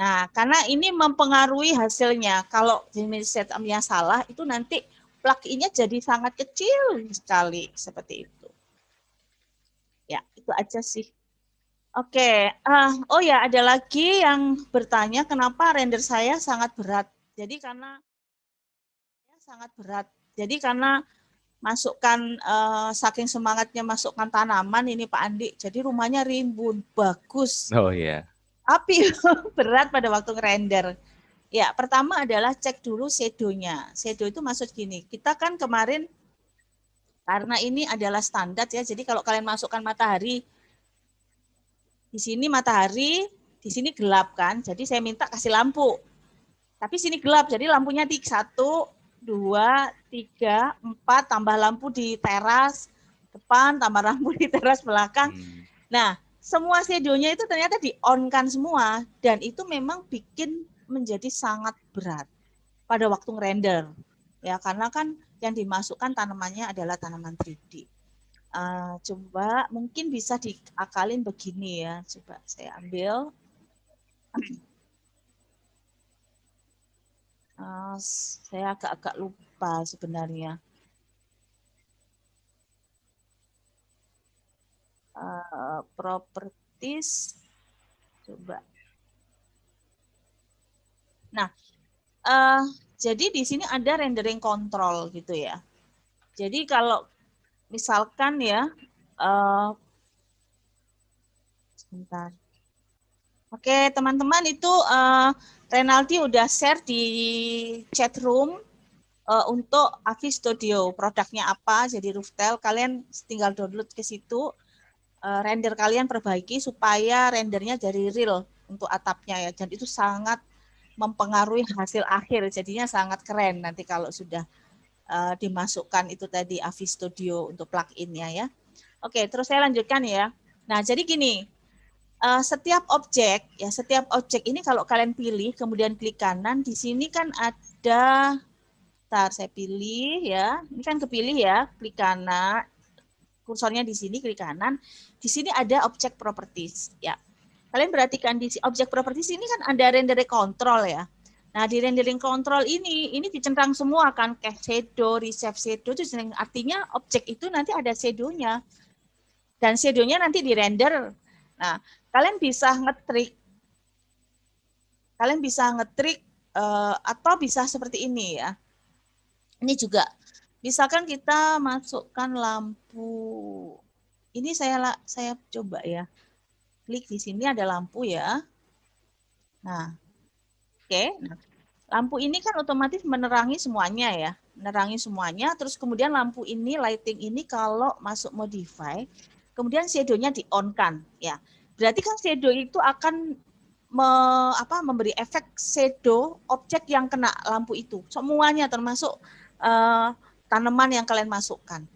Nah, karena ini mempengaruhi hasilnya. Kalau unit setup-nya salah, itu nanti plug-in-nya jadi sangat kecil sekali seperti itu. Ya, itu aja sih. Oke, oh ya ada lagi yang bertanya kenapa render saya sangat berat. Jadi karena masukkan saking semangatnya masukkan tanaman ini Pak Andi, jadi rumahnya rimbun, bagus. Oh iya. Tapi berat pada waktu ngerender. Ya, pertama adalah cek dulu shadow-nya. Shadow itu maksud gini, kita kan kemarin karena ini adalah standar ya, jadi kalau kalian masukkan matahari, di sini matahari, di sini gelap kan, jadi saya minta kasih lampu. Tapi sini gelap, jadi lampunya 1, 2, 3, 4, tambah lampu di teras depan, tambah lampu di teras belakang. Nah, semua shadow-nya itu ternyata di-on-kan semua, dan itu memang bikin menjadi sangat berat pada waktu ngerender. Ya, karena kan yang dimasukkan tanamannya adalah tanaman 3D. Coba mungkin bisa diakalin begini ya. Coba saya ambil. Saya agak-agak lupa sebenarnya. Properties. Coba. Nah, jadi di sini ada rendering control gitu ya. Jadi kalau misalkan ya, sebentar. Oke, teman-teman itu Renaldi udah share di chat room untuk Avi Studio. Produknya apa, jadi Rooftel. Kalian tinggal download ke situ, render kalian perbaiki supaya rendernya dari real untuk atapnya ya. Dan itu sangat mempengaruhi hasil akhir, jadinya sangat keren nanti kalau sudah dimasukkan itu tadi Avi Studio untuk plugin-nya ya. Oke, terus saya lanjutkan ya. Nah, jadi gini, setiap objek ini kalau kalian pilih kemudian klik kanan, di sini kan ada, saya pilih ya, ini kan kepilih ya, klik kanan, kursornya di sini klik kanan, di sini ada object properties ya. Kalian perhatikan di object properties ini kan ada rendering control ya. Nah, di rendering control ini dicentang semua kan, kayak shadow, reshape shadow, itu artinya objek itu nanti ada shadow-nya. Dan shadow-nya nanti di render. Nah, kalian bisa ngetrik. Atau bisa seperti ini ya. Ini juga. Misalkan kita masukkan lampu. Ini saya coba ya. Klik di sini ada lampu ya. Nah, oke. Nah, lampu ini kan otomatis menerangi semuanya ya. Menerangi semuanya. Terus kemudian lampu ini, lighting ini kalau masuk modify, kemudian shadow-nya di-on-kan ya. Berarti kan shadow itu akan memberi efek shadow objek yang kena lampu itu. Semuanya termasuk tanaman yang kalian masukkan.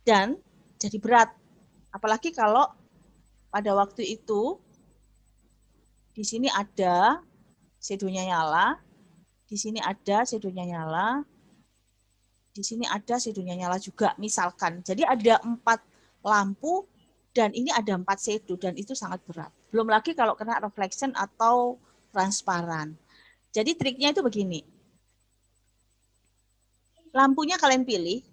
Dan jadi berat. Apalagi kalau pada waktu itu di sini ada shadow-nya nyala, di sini ada shadow-nya nyala, di sini ada shadow-nya nyala juga misalkan. Jadi ada 4 lampu dan ini ada 4 shadow dan itu sangat berat. Belum lagi kalau kena reflection atau transparan. Jadi triknya itu begini. Lampunya kalian pilih,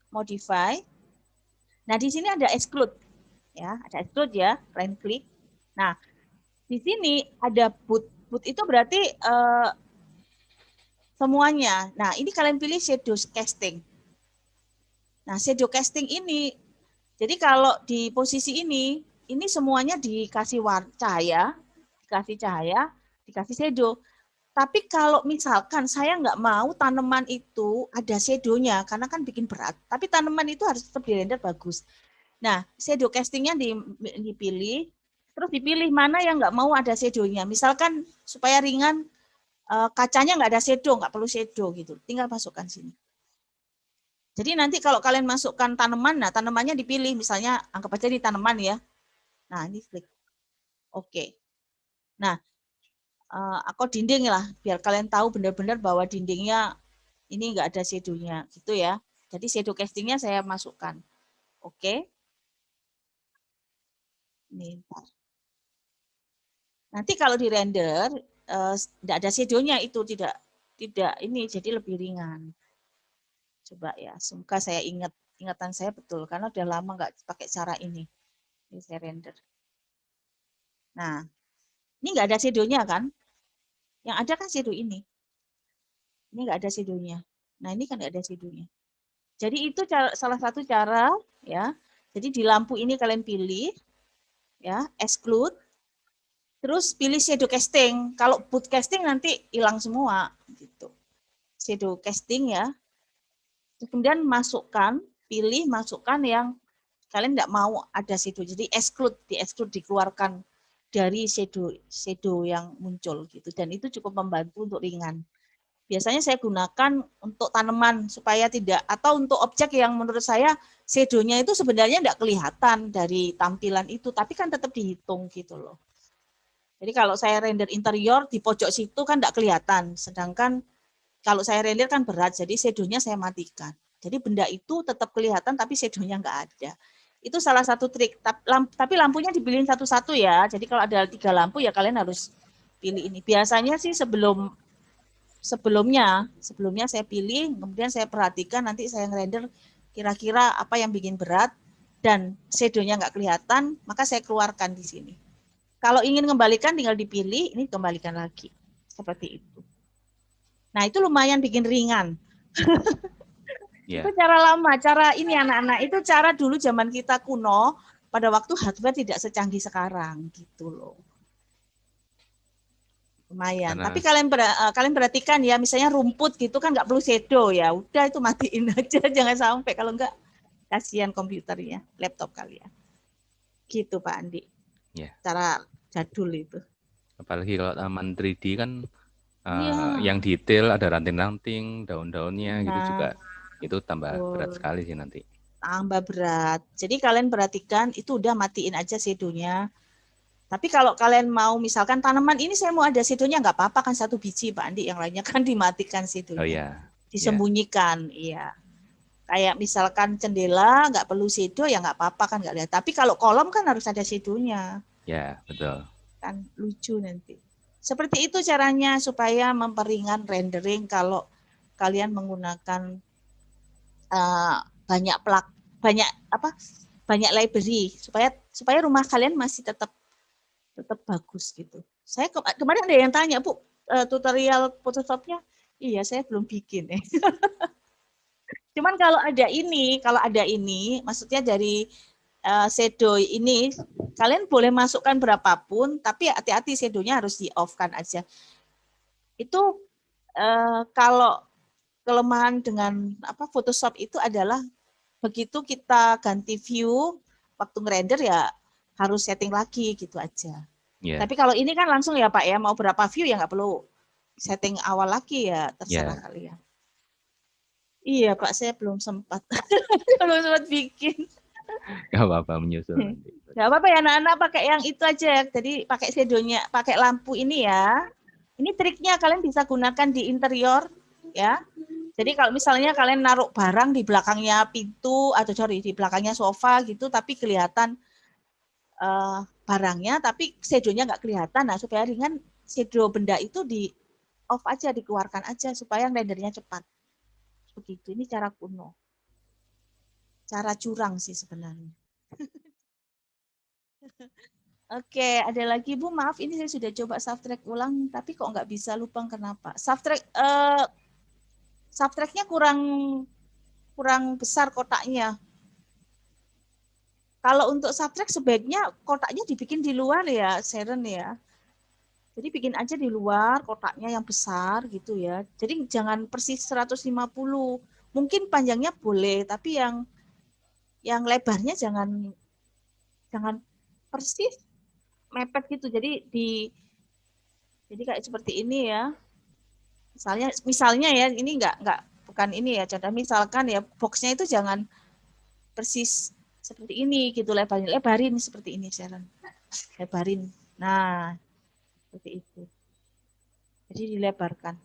modify. Nah, di sini ada exclude. Ya, ada exclude ya, kalian klik. Nah, di sini ada boot. Boot itu berarti semuanya. Nah, ini kalian pilih shadow casting. Nah, shadow casting ini, jadi kalau di posisi ini semuanya dikasih cahaya, dikasih shadow. Tapi kalau misalkan saya nggak mau tanaman itu ada shadow-nya, karena kan bikin berat. Tapi tanaman itu harus tetap di-render bagus. Nah, shadow casting-nya dipilih, terus dipilih mana yang nggak mau ada shadow-nya. Misalkan supaya ringan, kacanya nggak ada shadow, nggak perlu shadow gitu. Tinggal masukkan sini. Jadi nanti kalau kalian masukkan tanaman, nah tanamannya dipilih, misalnya anggap aja di tanaman ya. Nah, ini klik. Oke. Nah, aku dinding lah, biar kalian tahu benar-benar bahwa dindingnya ini nggak ada shadow-nya, gitu ya. Jadi shadow casting-nya saya masukkan. Oke. Ini, nanti kalau di render, tidak ada shadow-nya itu tidak ini, jadi lebih ringan. Coba ya, semoga saya ingatan saya betul, karena udah lama nggak pakai cara ini. Ini saya render. Nah, ini nggak ada shadow-nya kan? Yang ada kan shadow ini. Ini nggak ada shadow-nya. Nah, ini kan nggak ada shadownya. Jadi itu salah satu cara ya. Jadi di lampu ini kalian pilih ya, exclude, terus pilih shadow casting. Kalau boot casting nanti hilang semua gitu. Shadow casting ya. Kemudian masukkan yang kalian tidak mau ada shadow. Jadi di-exclude dikeluarkan dari shadow yang muncul gitu. Dan itu cukup membantu untuk ringan. Biasanya saya gunakan untuk tanaman supaya tidak, atau untuk objek yang menurut saya shadow-nya itu sebenarnya tidak kelihatan dari tampilan itu, tapi kan tetap dihitung gitu loh. Jadi kalau saya render interior di pojok situ kan tidak kelihatan, sedangkan kalau saya render kan berat, jadi shadow-nya saya matikan. Jadi benda itu tetap kelihatan tapi shadow-nya nggak ada. Itu salah satu trik, tapi lampunya dipilihin satu-satu ya. Jadi kalau ada 3 lampu ya kalian harus pilih ini. Biasanya sih sebelumnya saya pilih, kemudian saya perhatikan, nanti saya ngerender kira-kira apa yang bikin berat dan shadow-nya nggak kelihatan, maka saya keluarkan di sini. Kalau ingin kembalikan tinggal dipilih, ini kembalikan lagi. Seperti itu. Nah, itu lumayan bikin ringan. Ya. Itu cara lama, cara ini anak-anak, itu cara dulu zaman kita kuno, pada waktu hardware tidak secanggih sekarang gitu loh. Lumayan. Karena- Tapi kalian perhatikan ya, misalnya rumput gitu kan nggak perlu shadow ya. Udah itu matiin aja, jangan sampai, kalau nggak kasihan komputernya, laptop kalian. Gitu Pak Andi. Ya. Cara jadul itu. Apalagi kalau taman 3D kan Iya. yang detail ada ranting-ranting, daun-daunnya gitu Nah, juga itu tambah berat betul. sekali sih nanti. Tambah berat. Jadi kalian perhatikan itu udah matiin aja shadow-nya. Tapi kalau kalian mau misalkan tanaman ini saya mau ada shadownya nggak apa-apa kan, 1 biji Pak Andi, yang lainnya kan dimatikan shadownya. Oh ya. Disembunyikan, iya. Kayak misalkan jendela nggak perlu shadow ya nggak apa-apa kan, nggak lihat. Tapi kalau kolom kan harus ada shadownya, Ya, betul. kan lucu nanti. Seperti itu caranya supaya memperingan rendering kalau kalian menggunakan banyak library, supaya rumah kalian masih tetap bagus gitu. Saya kemarin ada yang tanya, Bu, tutorial Photoshop-nya. Iya, saya belum bikin. Cuman kalau ada ini, maksudnya dari shadow ini, kalian boleh masukkan berapapun, tapi hati-hati shadow-nya harus di-off-kan aja. Itu kalau kelemahan dengan Photoshop itu adalah begitu kita ganti view, waktu ngerender ya harus setting lagi gitu aja. Ya. Tapi kalau ini kan langsung ya Pak ya, mau berapa view ya nggak perlu setting awal lagi ya, terserah kalian. Iya Pak, saya belum sempat. Belum sempat bikin. Gak apa-apa, menyusul nanti. Gak apa-apa ya anak-anak, pakai yang itu aja. Jadi pakai shadownya, pakai lampu ini ya. Ini triknya kalian bisa gunakan di interior ya. Jadi kalau misalnya kalian naruh barang di belakangnya pintu atau di belakangnya sofa gitu, tapi kelihatan barangnya, tapi shadownya nggak kelihatan. Nah, supaya ringan, shadow benda itu di off aja, dikeluarkan aja supaya rendernya cepat. Begitu. Ini cara kuno. Cara curang sih sebenarnya. Oke, ada lagi Bu, maaf ini saya sudah coba subtract ulang, tapi kok nggak bisa, lupa kenapa. Subtract-nya kurang besar kotaknya. Kalau untuk subtract sebaiknya kotaknya dibikin di luar ya, Sharon ya. Jadi bikin aja di luar kotaknya yang besar gitu ya. Jadi jangan persis 150. Mungkin panjangnya boleh, tapi yang lebarnya jangan persis mepet gitu. Jadi kayak seperti ini ya. Misalnya ya, ini bukan ini ya, contoh misalkan ya boxnya itu jangan persis seperti ini gitu, lebarin seperti ini Sharon. Lebarin. Nah, seperti itu. Jadi dilebarkan.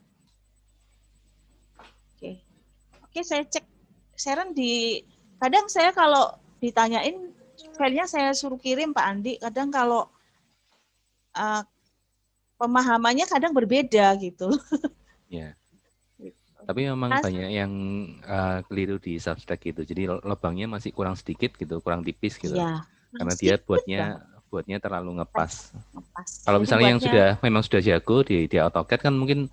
Oke, saya cek Sharon kadang saya kalau ditanyain filenya saya suruh kirim Pak Andi, kadang kalau pemahamannya kadang berbeda gitu. Ya. Tapi memang banyak yang keliru di subtract gitu. Jadi lubangnya masih kurang sedikit gitu, kurang tipis gitu. Iya. Karena dia buatnya terlalu ngepas. Ngepas. Kalau Jadi misalnya yang memang sudah jago di AutoCAD kan mungkin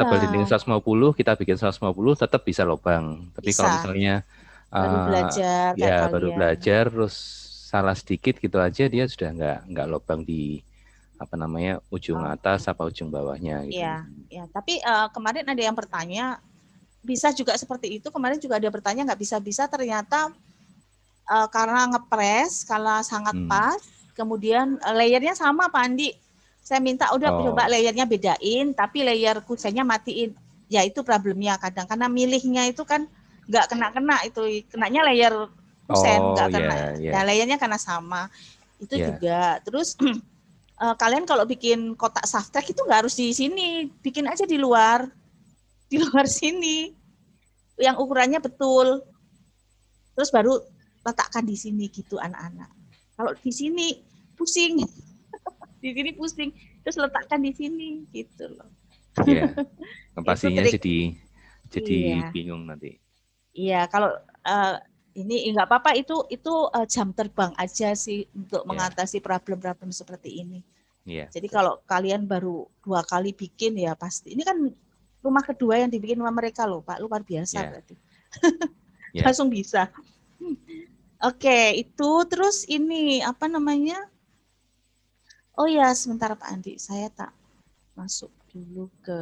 tebal dinding Iya, 150, kita bikin 150 tetap bisa lubang. Tapi kalau bisa. misalnya Baru belajar kayak ya baru kalian. belajar terus salah sedikit gitu aja dia sudah nggak lubang di apa namanya ujung Oh, atas apa ujung bawahnya gitu. iya, ya. Tapi kemarin ada yang bertanya, bisa juga seperti itu. Kemarin juga ada bertanya nggak bisa-bisa, ternyata karena ngepres, kalau sangat Hmm. pas, kemudian layernya sama Pak Andi. Saya minta udah coba Oh, layernya bedain, tapi layer kusennya matiin. Ya itu problemnya kadang, karena milihnya itu kan nggak kena-kena itu, kenanya layer kusen, oh nggak ya kena. Ya ya layernya karena sama. Itu ya juga. Terus kalian kalau bikin kotak softtrack itu nggak harus di sini, bikin aja di luar sini, yang ukurannya betul. Terus baru letakkan di sini gitu anak-anak. Kalau di sini pusing, di sini pusing, terus letakkan di sini gitu loh. ya. Itu Pastinya trik. jadi Iya, bingung nanti. iya. Kalau ini nggak apa-apa, itu jam terbang aja sih untuk Ya mengatasi problem-problem seperti ini. ya Jadi betul. kalau kalian baru 2 kali bikin ya pasti. Ini kan rumah kedua yang dibikin sama mereka loh, Pak. Luar biasa Ya berarti. ya Langsung bisa. Oke, itu terus ini apa namanya? Oh ya, sebentar Pak Andi, saya tak masuk dulu ke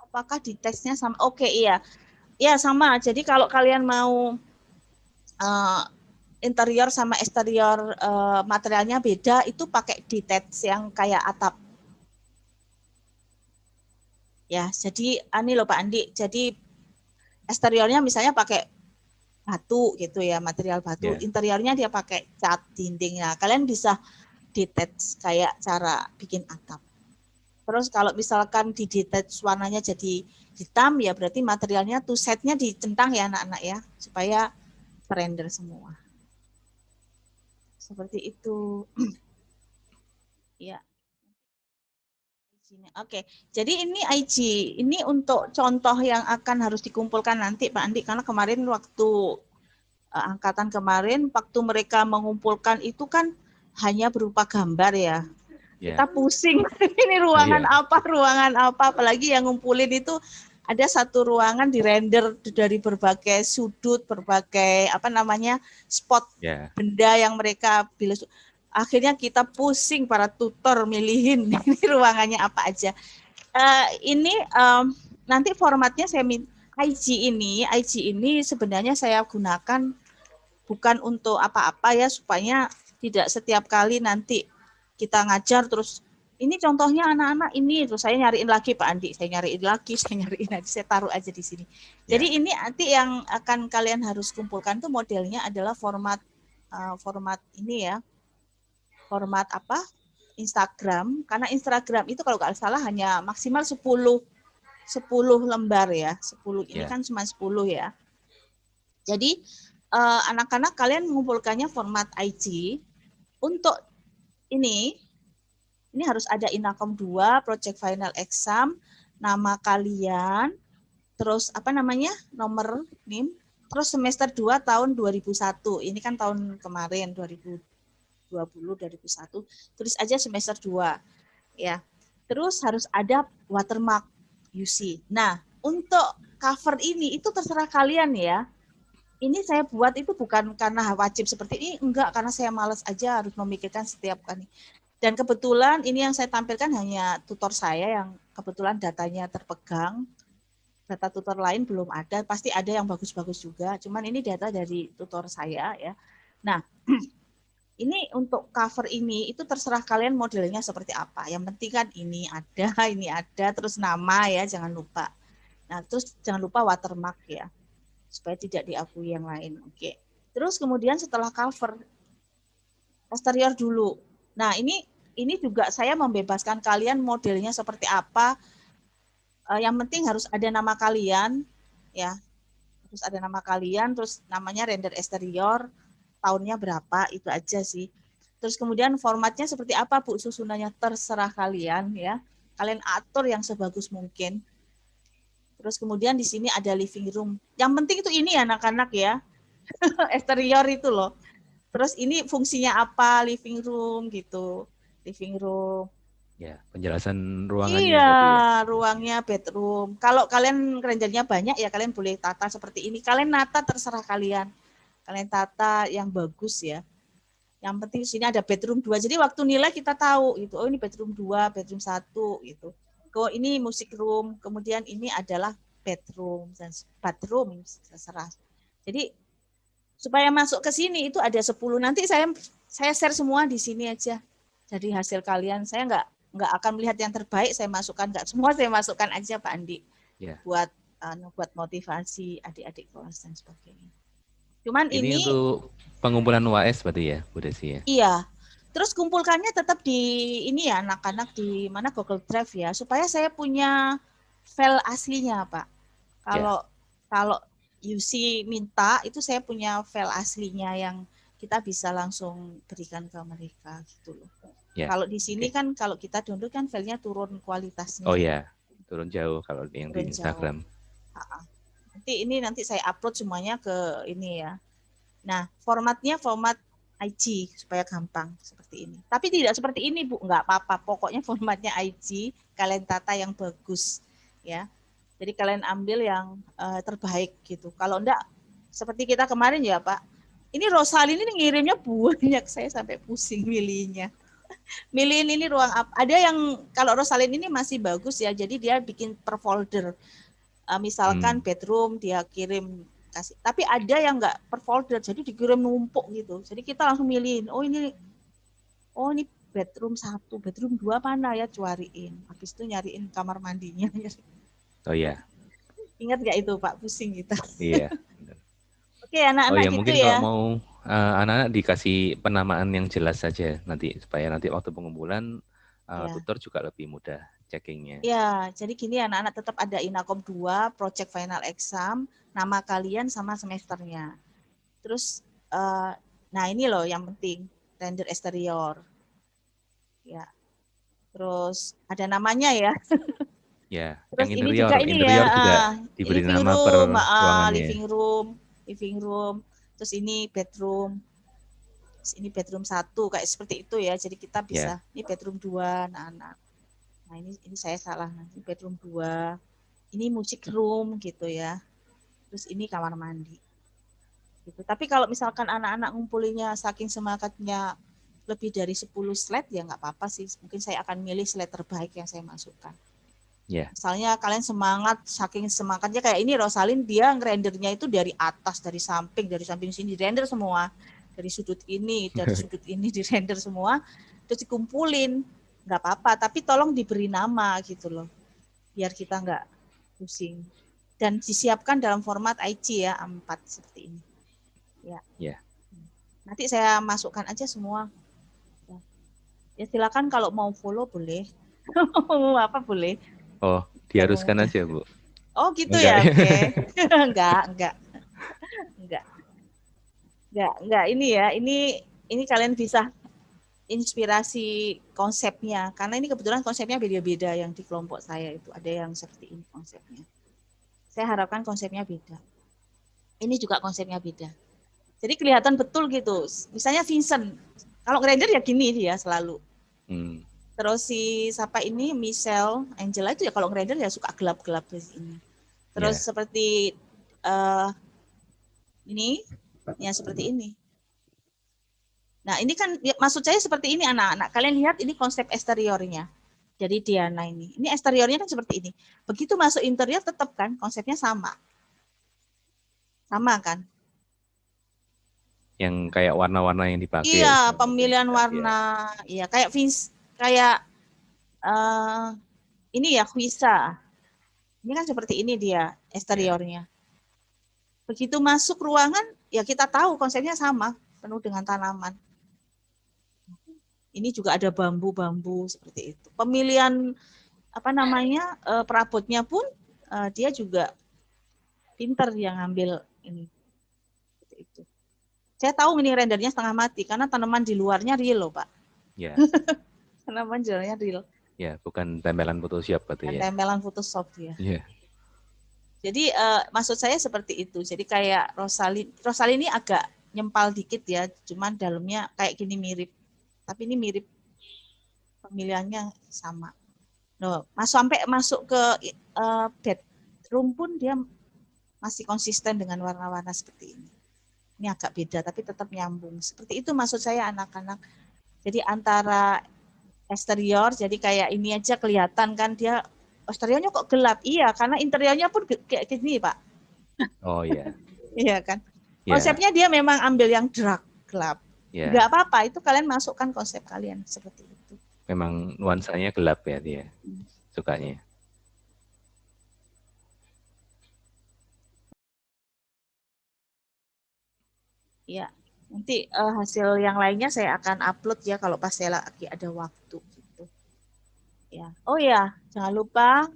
apakah di tesnya sama? Oke, iya. Ya, sama. Jadi kalau kalian mau uh, interior sama eksterior materialnya beda, itu pakai detach yang kayak atap. Ya, jadi ini loh Pak Andi. Jadi eksteriornya misalnya pakai batu gitu ya, material batu. ya Interiornya dia pakai cat dindingnya. Kalian bisa detach kayak cara bikin atap. Terus kalau misalkan di detach warnanya jadi hitam, ya berarti materialnya tuh setnya dicentang ya anak-anak ya, supaya render semua. Seperti itu. Ya. Oke, jadi ini IG. Ini untuk contoh yang akan harus dikumpulkan nanti Pak Andi, karena kemarin waktu angkatan kemarin, waktu mereka mengumpulkan itu kan hanya berupa gambar ya. ya Kita pusing, ini ruangan iya apa, apalagi yang ngumpulin itu ada satu ruangan di render dari berbagai sudut, berbagai apa namanya spot ya benda yang mereka pilih. Akhirnya kita pusing para tutor milihin ini ruangannya apa aja. Ini nanti formatnya saya IG ini sebenarnya saya gunakan bukan untuk apa-apa ya, supaya tidak setiap kali nanti kita ngajar terus ini contohnya anak-anak ini, terus saya nyariin lagi Pak Andi, saya nyariin lagi, saya taruh aja di sini. ya Jadi ini nanti yang akan kalian harus kumpulkan tuh modelnya adalah format ini ya, format apa? Instagram, karena Instagram itu kalau nggak salah hanya maksimal 10 lembar ya. 10 ini ya kan cuma 10 ya. Jadi anak-anak kalian mengumpulkannya format IG. Untuk ini harus ada Inacom 2, project final exam, nama kalian, terus apa namanya? Nomor NIM, terus semester 2 tahun 2001. Ini kan tahun kemarin 2020 2001. Tulis aja semester 2 ya. Terus harus ada watermark UC. Nah, untuk cover ini itu terserah kalian ya. Ini saya buat itu bukan karena wajib seperti ini, enggak, karena saya malas aja harus memikirkan setiap kali. Dan kebetulan ini yang saya tampilkan hanya tutor saya yang kebetulan datanya terpegang. Data tutor lain belum ada, pasti ada yang bagus-bagus juga. Cuman ini data dari tutor saya ya. Nah, ini untuk cover ini itu terserah kalian modelnya seperti apa. Yang penting kan ini ada, terus nama ya, jangan lupa. Nah, terus jangan lupa watermark ya, supaya tidak diakui yang lain. Oke. Terus kemudian setelah cover, eksterior dulu. Nah, ini juga saya membebaskan kalian modelnya seperti apa. Yang penting harus ada nama kalian ya. Terus ada nama kalian, terus namanya render eksterior, tahunnya berapa, itu aja sih. Terus kemudian formatnya seperti apa Bu, susunannya terserah kalian ya. Kalian atur yang sebagus mungkin. Terus kemudian di sini ada living room. Yang penting itu ini anak-anak ya. Eksterior itu loh. Terus ini fungsinya apa, living room gitu. Living room. Ya, penjelasan ruangannya Iya, berarti ya. ruangnya bedroom. Kalau kalian rendernya banyak ya kalian boleh tata seperti ini. Kalian nata terserah kalian. Kalian tata yang bagus ya. Yang penting di sini ada bedroom 2. Jadi waktu nilai kita tahu gitu. Oh, ini bedroom 2, bedroom 1 gitu. Kok ini music room, kemudian ini adalah bedroom dan bathroom terserah. Jadi supaya masuk ke sini itu ada 10. Nanti saya share semua di sini aja. Jadi hasil kalian saya nggak akan melihat yang terbaik, saya masukkan nggak semua, saya masukkan aja Pak Andi. Ya. Buat motivasi adik-adik kelas dan sebagainya. Cuman Ini ini untuk pengumpulan UAS berarti ya, Bu Desi ya. iya. Terus kumpulkannya tetap di ini ya anak-anak di mana Google Drive ya, supaya saya punya file aslinya, Pak. Kalau UC minta itu saya punya file aslinya yang kita bisa langsung berikan ke mereka gitu loh. Ya, Kalau di sini oke. kan kalau kita download kan filenya turun kualitasnya. Oh ya, turun jauh kalau yang Turun di Instagram. Nanti saya upload semuanya ke ini ya. Nah, formatnya format IG supaya gampang seperti ini. Tapi tidak seperti ini, Bu. Enggak apa-apa. Pokoknya formatnya IG, kalian tata yang bagus ya. Jadi kalian ambil yang terbaik gitu. Kalau enggak seperti kita kemarin ya, Pak. Ini Rosalin ini ngirimnya banyak, saya sampai pusing milihnya. Milihin ini ruang apa? Ada yang kalau Rosalin ini masih bagus ya. Jadi dia bikin per folder. Misalkan bedroom dia kirim kasih. Tapi ada yang enggak per folder, jadi dikirim numpuk gitu. Jadi kita langsung milihin. Oh ini bedroom 1, bedroom 2 mana ya, cariin. Habis itu nyariin kamar mandinya. Oh ya. Ingat nggak itu Pak, pusing kita. Iya. Oke, anak-anak Oh ya, gitu mungkin ya. kalau mau anak-anak dikasih penamaan yang jelas saja nanti supaya nanti waktu pengumpulan Ya. tutor juga lebih mudah checkingnya. Ya, jadi gini anak-anak tetap ada Inakom 2, project final exam, nama kalian sama semesternya. Terus, nah ini loh yang penting, render eksterior. Ya, terus ada namanya ya. Ya, Terus yang ini interior, juga ini interior ya, juga diberi living nama per room, ruangannya. living room. Terus ini bedroom. Terus ini bedroom 1 kayak seperti itu ya. Jadi kita bisa ini bedroom 2 anak-anak. Nah, ini saya salah. Ini bedroom 2. Ini music room gitu ya. Terus ini kamar mandi. Gitu. Tapi kalau misalkan anak-anak ngumpulinya saking semangatnya lebih dari 10 slide ya nggak apa-apa sih. Mungkin saya akan milih slide terbaik yang saya masukkan. Misalnya kalian saking semangatnya kayak ini Rosalin dia ngerendernya itu dari atas, dari samping sini dirender semua. Dari sudut ini dirender semua, terus dikumpulin. Nggak apa-apa, tapi tolong diberi nama gitu loh. Biar kita nggak pusing. Dan disiapkan dalam format IG ya, A4 seperti ini. Ya. Nanti saya masukkan aja semua. Ya silakan kalau mau follow boleh. Mau apa boleh. Oh, diharuskan aja, Bu. Oh, gitu ya. Oke. Enggak. Ini ya. Ini kalian bisa inspirasi konsepnya. Karena ini kebetulan konsepnya beda-beda yang di kelompok saya itu. Ada yang seperti ini konsepnya. Saya harapkan konsepnya beda. Ini juga konsepnya beda. Jadi kelihatan betul gitu. Misalnya Vincent. Kalau render ya gini dia selalu. Terus siapa ini Michelle Angela itu ya kalau ngerender ya suka gelap-gelap di sini. Terus seperti ini ya seperti ini. Nah, ini kan ya, maksud saya seperti ini anak-anak. Kalian lihat ini konsep eksteriornya. Jadi Diana ini. Ini eksteriornya kan seperti ini. Begitu masuk interior tetap kan konsepnya sama. Sama kan? Yang kayak warna-warna yang dipakai. Iya, pemilihan warna. Iya, kayak ini ya Huisa. Ini kan seperti ini dia eksteriornya. Begitu masuk ruangan, ya kita tahu konsepnya sama, penuh dengan tanaman. Ini juga ada bambu-bambu seperti itu. Pemilihan perabotnya pun dia juga pinter yang ngambil ini. Seperti itu. Saya tahu ini rendernya setengah mati karena tanaman di luarnya real loh, Pak. Ya. Tanaman di luarnya real. Ya, bukan tempelan Photoshop berarti ya. Tempelan Photoshop ya. Iya. Jadi maksud saya seperti itu. Jadi kayak Rosalin ini agak nyempal dikit ya, cuman dalamnya kayak gini mirip. Tapi ini mirip, pemilihannya sama. Loh, sampai masuk ke bedroom pun dia masih konsisten dengan warna-warna seperti ini. Ini agak beda tapi tetap nyambung. Seperti itu maksud saya anak-anak. Jadi antara eksterior, jadi kayak ini aja kelihatan kan dia eksteriornya kok gelap. Iya, karena interiornya pun kayak gini, Pak. Oh iya. Iya kan. Ya, Konsepnya dia memang ambil yang dark, gelap. ya. Enggak apa-apa, itu kalian masukkan konsep kalian seperti itu. Memang nuansanya gelap ya dia. Sukanya. Ya, nanti hasil yang lainnya saya akan upload ya kalau pas saya lagi ada waktu gitu. Ya. Oh ya, jangan lupa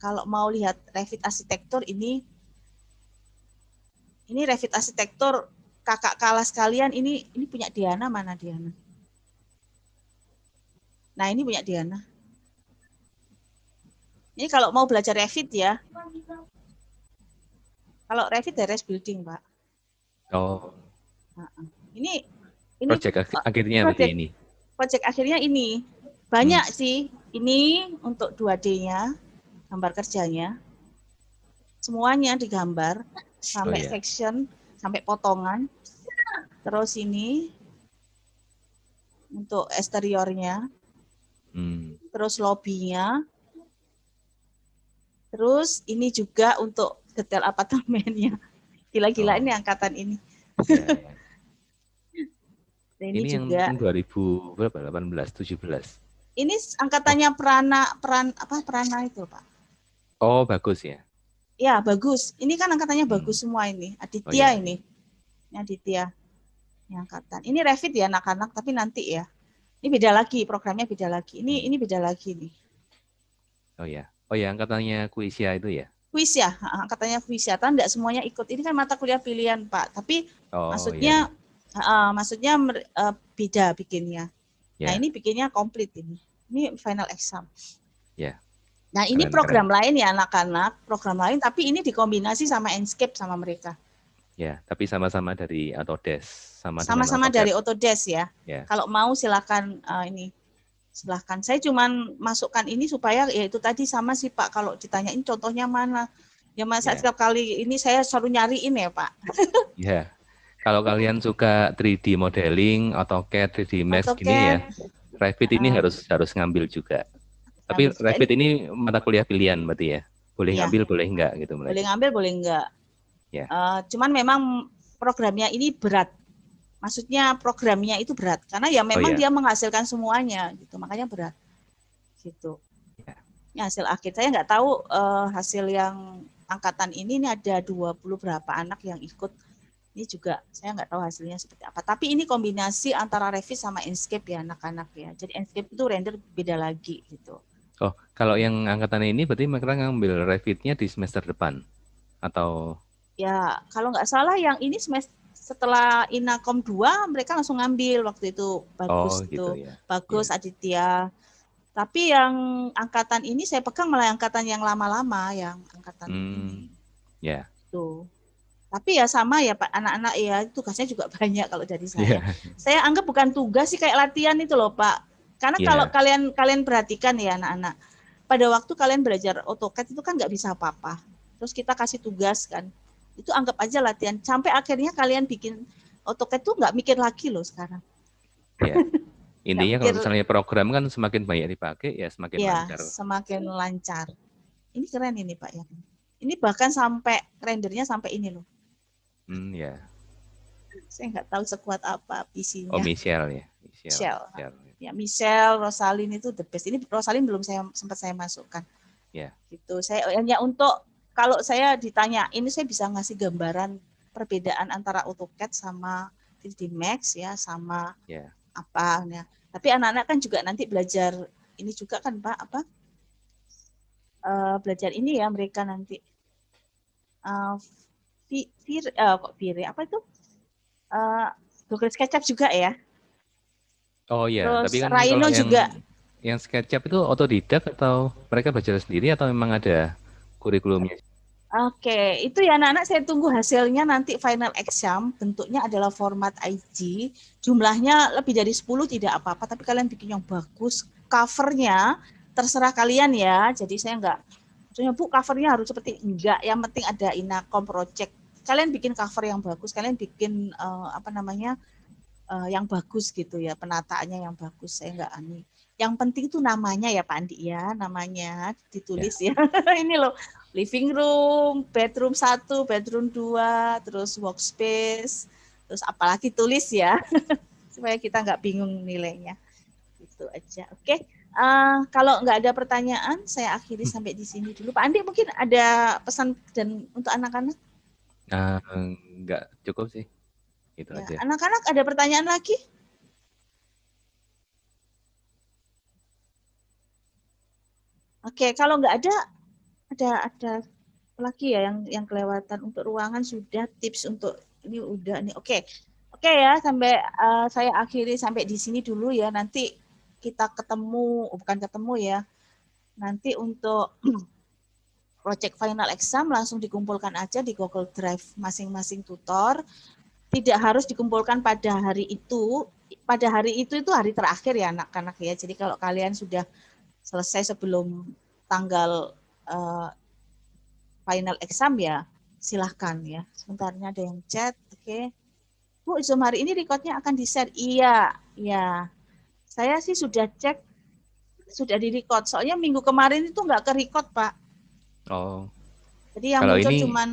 kalau mau lihat Revit arsitektur ini Revit arsitektur kakak kelas kalian ini punya Diana, mana Diana? Nah, ini punya Diana. Ini kalau mau belajar Revit ya. Kalau Revit terrace building, Pak. Oh, Ini proyek akhirnya berarti ini. Proyek akhirnya ini. Banyak sih. Ini untuk 2D-nya, gambar kerjanya. Semuanya digambar sampai section, sampai potongan. Terus ini untuk eksteriornya. Terus lobbynya. Terus ini juga untuk detail apartemennya. Gila-gila ini angkatan ini. Ya. Ini juga yang 2000 berapa? 18, 17. Ini angkatannya Prana itu, Pak. Oh, bagus ya. Ya, bagus. Ini kan angkatannya bagus semua ini. Aditya ini. Ini Aditya. Ini angkatan. Ini Revit ya anak-anak, tapi nanti ya. Ini beda lagi, programnya beda lagi. Ini beda lagi nih. Oh ya. Oh ya, angkatannya Kuisia itu ya. Kuisia, angkatannya Kuisia. Kan enggak semuanya ikut. Ini kan mata kuliah pilihan, Pak. Tapi maksudnya beda bikinnya. Nah, ini bikinnya komplit ini. Ini final exam. Ya. Nah, ini program lain ya anak-anak, program lain tapi ini dikombinasi sama Enscape sama mereka. Ya, tapi sama-sama dari Autodesk, sama-sama dari Autodesk ya. Kalau mau silakan silahkan. Saya cuman masukkan ini supaya ya itu tadi sama sih Pak, kalau ditanyain contohnya mana. Ya masa setiap kali ini saya selalu nyariin ya Pak. Ya. Kalau kalian suka 3D modeling, AutoCAD, 3D Max gini ya, Revit ini harus ngambil juga. Tapi Revit ini mata kuliah pilihan berarti ya. Boleh ngambil, boleh enggak gitu. Boleh ngambil, boleh enggak. Ya. Cuman memang programnya ini berat. Maksudnya programnya itu berat karena ya memang dia menghasilkan semuanya gitu, makanya berat. Gitu. Ini hasil akhir. Saya nggak tahu hasil yang angkatan ini ada 20 berapa anak yang ikut. Ini juga saya nggak tahu hasilnya seperti apa. Tapi ini kombinasi antara Revit sama Enscape ya anak-anak ya. Jadi Enscape itu render beda lagi gitu. Oh, kalau yang angkatan ini berarti mereka ngambil Revit-nya di semester depan atau? Ya, kalau nggak salah yang ini semester setelah Inakom 2 mereka langsung ngambil waktu itu. Bagus gitu, tuh. Bagus Aditya. Tapi yang angkatan ini saya pegang malah angkatan yang lama-lama, yang angkatan ini. Ya. Tuh. Tapi ya sama ya Pak, anak-anak ya tugasnya juga banyak kalau dari saya. Saya anggap bukan tugas sih, kayak latihan itu loh Pak. Karena kalau kalian perhatikan ya anak-anak, pada waktu kalian belajar AutoCAD itu kan nggak bisa apa-apa. Terus kita kasih tugas kan, itu anggap aja latihan. Sampai akhirnya kalian bikin AutoCAD itu nggak mikir lagi loh sekarang. Ya. Intinya kalau misalnya program kan semakin banyak dipakai ya semakin lancar. Semakin lancar. Ini keren ini Pak ya. Ini bahkan sampai rendernya sampai ini loh. Ya. Saya nggak tahu sekuat apa PC-nya. Oh, Michelle ya. Michelle. Ya, Michelle, Rosalin itu the best. Ini Rosalin belum sempat saya masukkan. Ya. Gitu. Saya hanya untuk kalau saya ditanya, ini saya bisa ngasih gambaran perbedaan antara AutoCAD sama 3D Max ya, sama apa ya. Tapi anak-anak kan juga nanti belajar ini juga kan Pak, apa? Belajar ini ya mereka nanti. Apa itu? Google SketchUp juga ya. Oh iya, terus tapi kan Rhino kalau juga. Yang SketchUp itu otodidak atau mereka belajar sendiri atau memang ada kurikulumnya? Oke, itu ya anak-anak saya tunggu hasilnya nanti final exam, bentuknya adalah format IG, jumlahnya lebih dari 10 tidak apa-apa, tapi kalian bikin yang bagus, covernya terserah kalian ya, jadi saya enggak, maksudnya Bu covernya harus seperti enggak, yang penting ada Inacom project, kalian bikin cover yang bagus, kalian bikin yang bagus gitu ya, penataannya yang bagus, saya enggak aneh. Yang penting itu namanya ya Pak Andi ya, namanya ditulis ya. Ini loh, living room, bedroom 1, bedroom 2, terus workspace, terus apalagi tulis ya, supaya kita nggak bingung nilainya. Itu aja, oke. Kalau nggak ada pertanyaan, saya akhiri sampai di sini dulu. Pak Andi mungkin ada pesan dan untuk anak-anak? Enggak cukup sih. Itu Ya, aja. anak-anak ada pertanyaan lagi? Oke, kalau nggak ada lagi ya yang kelewatan untuk ruangan sudah, tips untuk ini udah nih. Oke ya, sampai saya akhiri sampai di sini dulu ya. Nanti kita ketemu, bukan ketemu ya. Nanti untuk project final exam langsung dikumpulkan aja di Google Drive masing-masing tutor. Tidak harus dikumpulkan pada hari itu. Pada hari itu hari terakhir ya anak-anak ya. Jadi kalau kalian sudah selesai sebelum tanggal final exam ya silahkan ya. Sebentarnya ada yang chat, oke. Bu, Zoom hari ini recordnya akan di-share. Iya, ya. Saya sih sudah cek, sudah di-record. Soalnya minggu kemarin itu nggak ke-record, Pak. Oh, Jadi yang kalau muncul ini cuman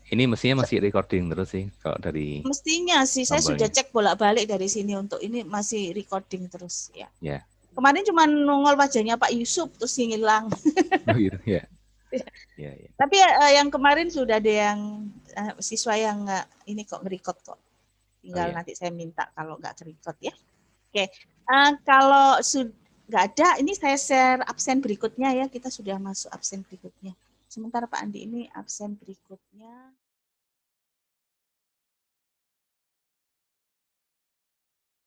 mestinya masih recording terus sih kalau dari mestinya sih. Saya sudah tombolnya. cek bolak-balik dari sini untuk ini masih recording terus ya. Ya. Kemarin cuma nongol wajahnya Pak Yusuf terus hilang. Oh gitu ya. Ya, ya. Tapi yang kemarin sudah ada yang siswa yang ini kok nge-record kok. Tinggal Oh, ya. nanti saya minta kalau nggak ke-record ya. Oke, kalau nggak ada, ini saya share absen berikutnya ya. Kita sudah masuk absen berikutnya. Sementara Pak Andi ini absen berikutnya.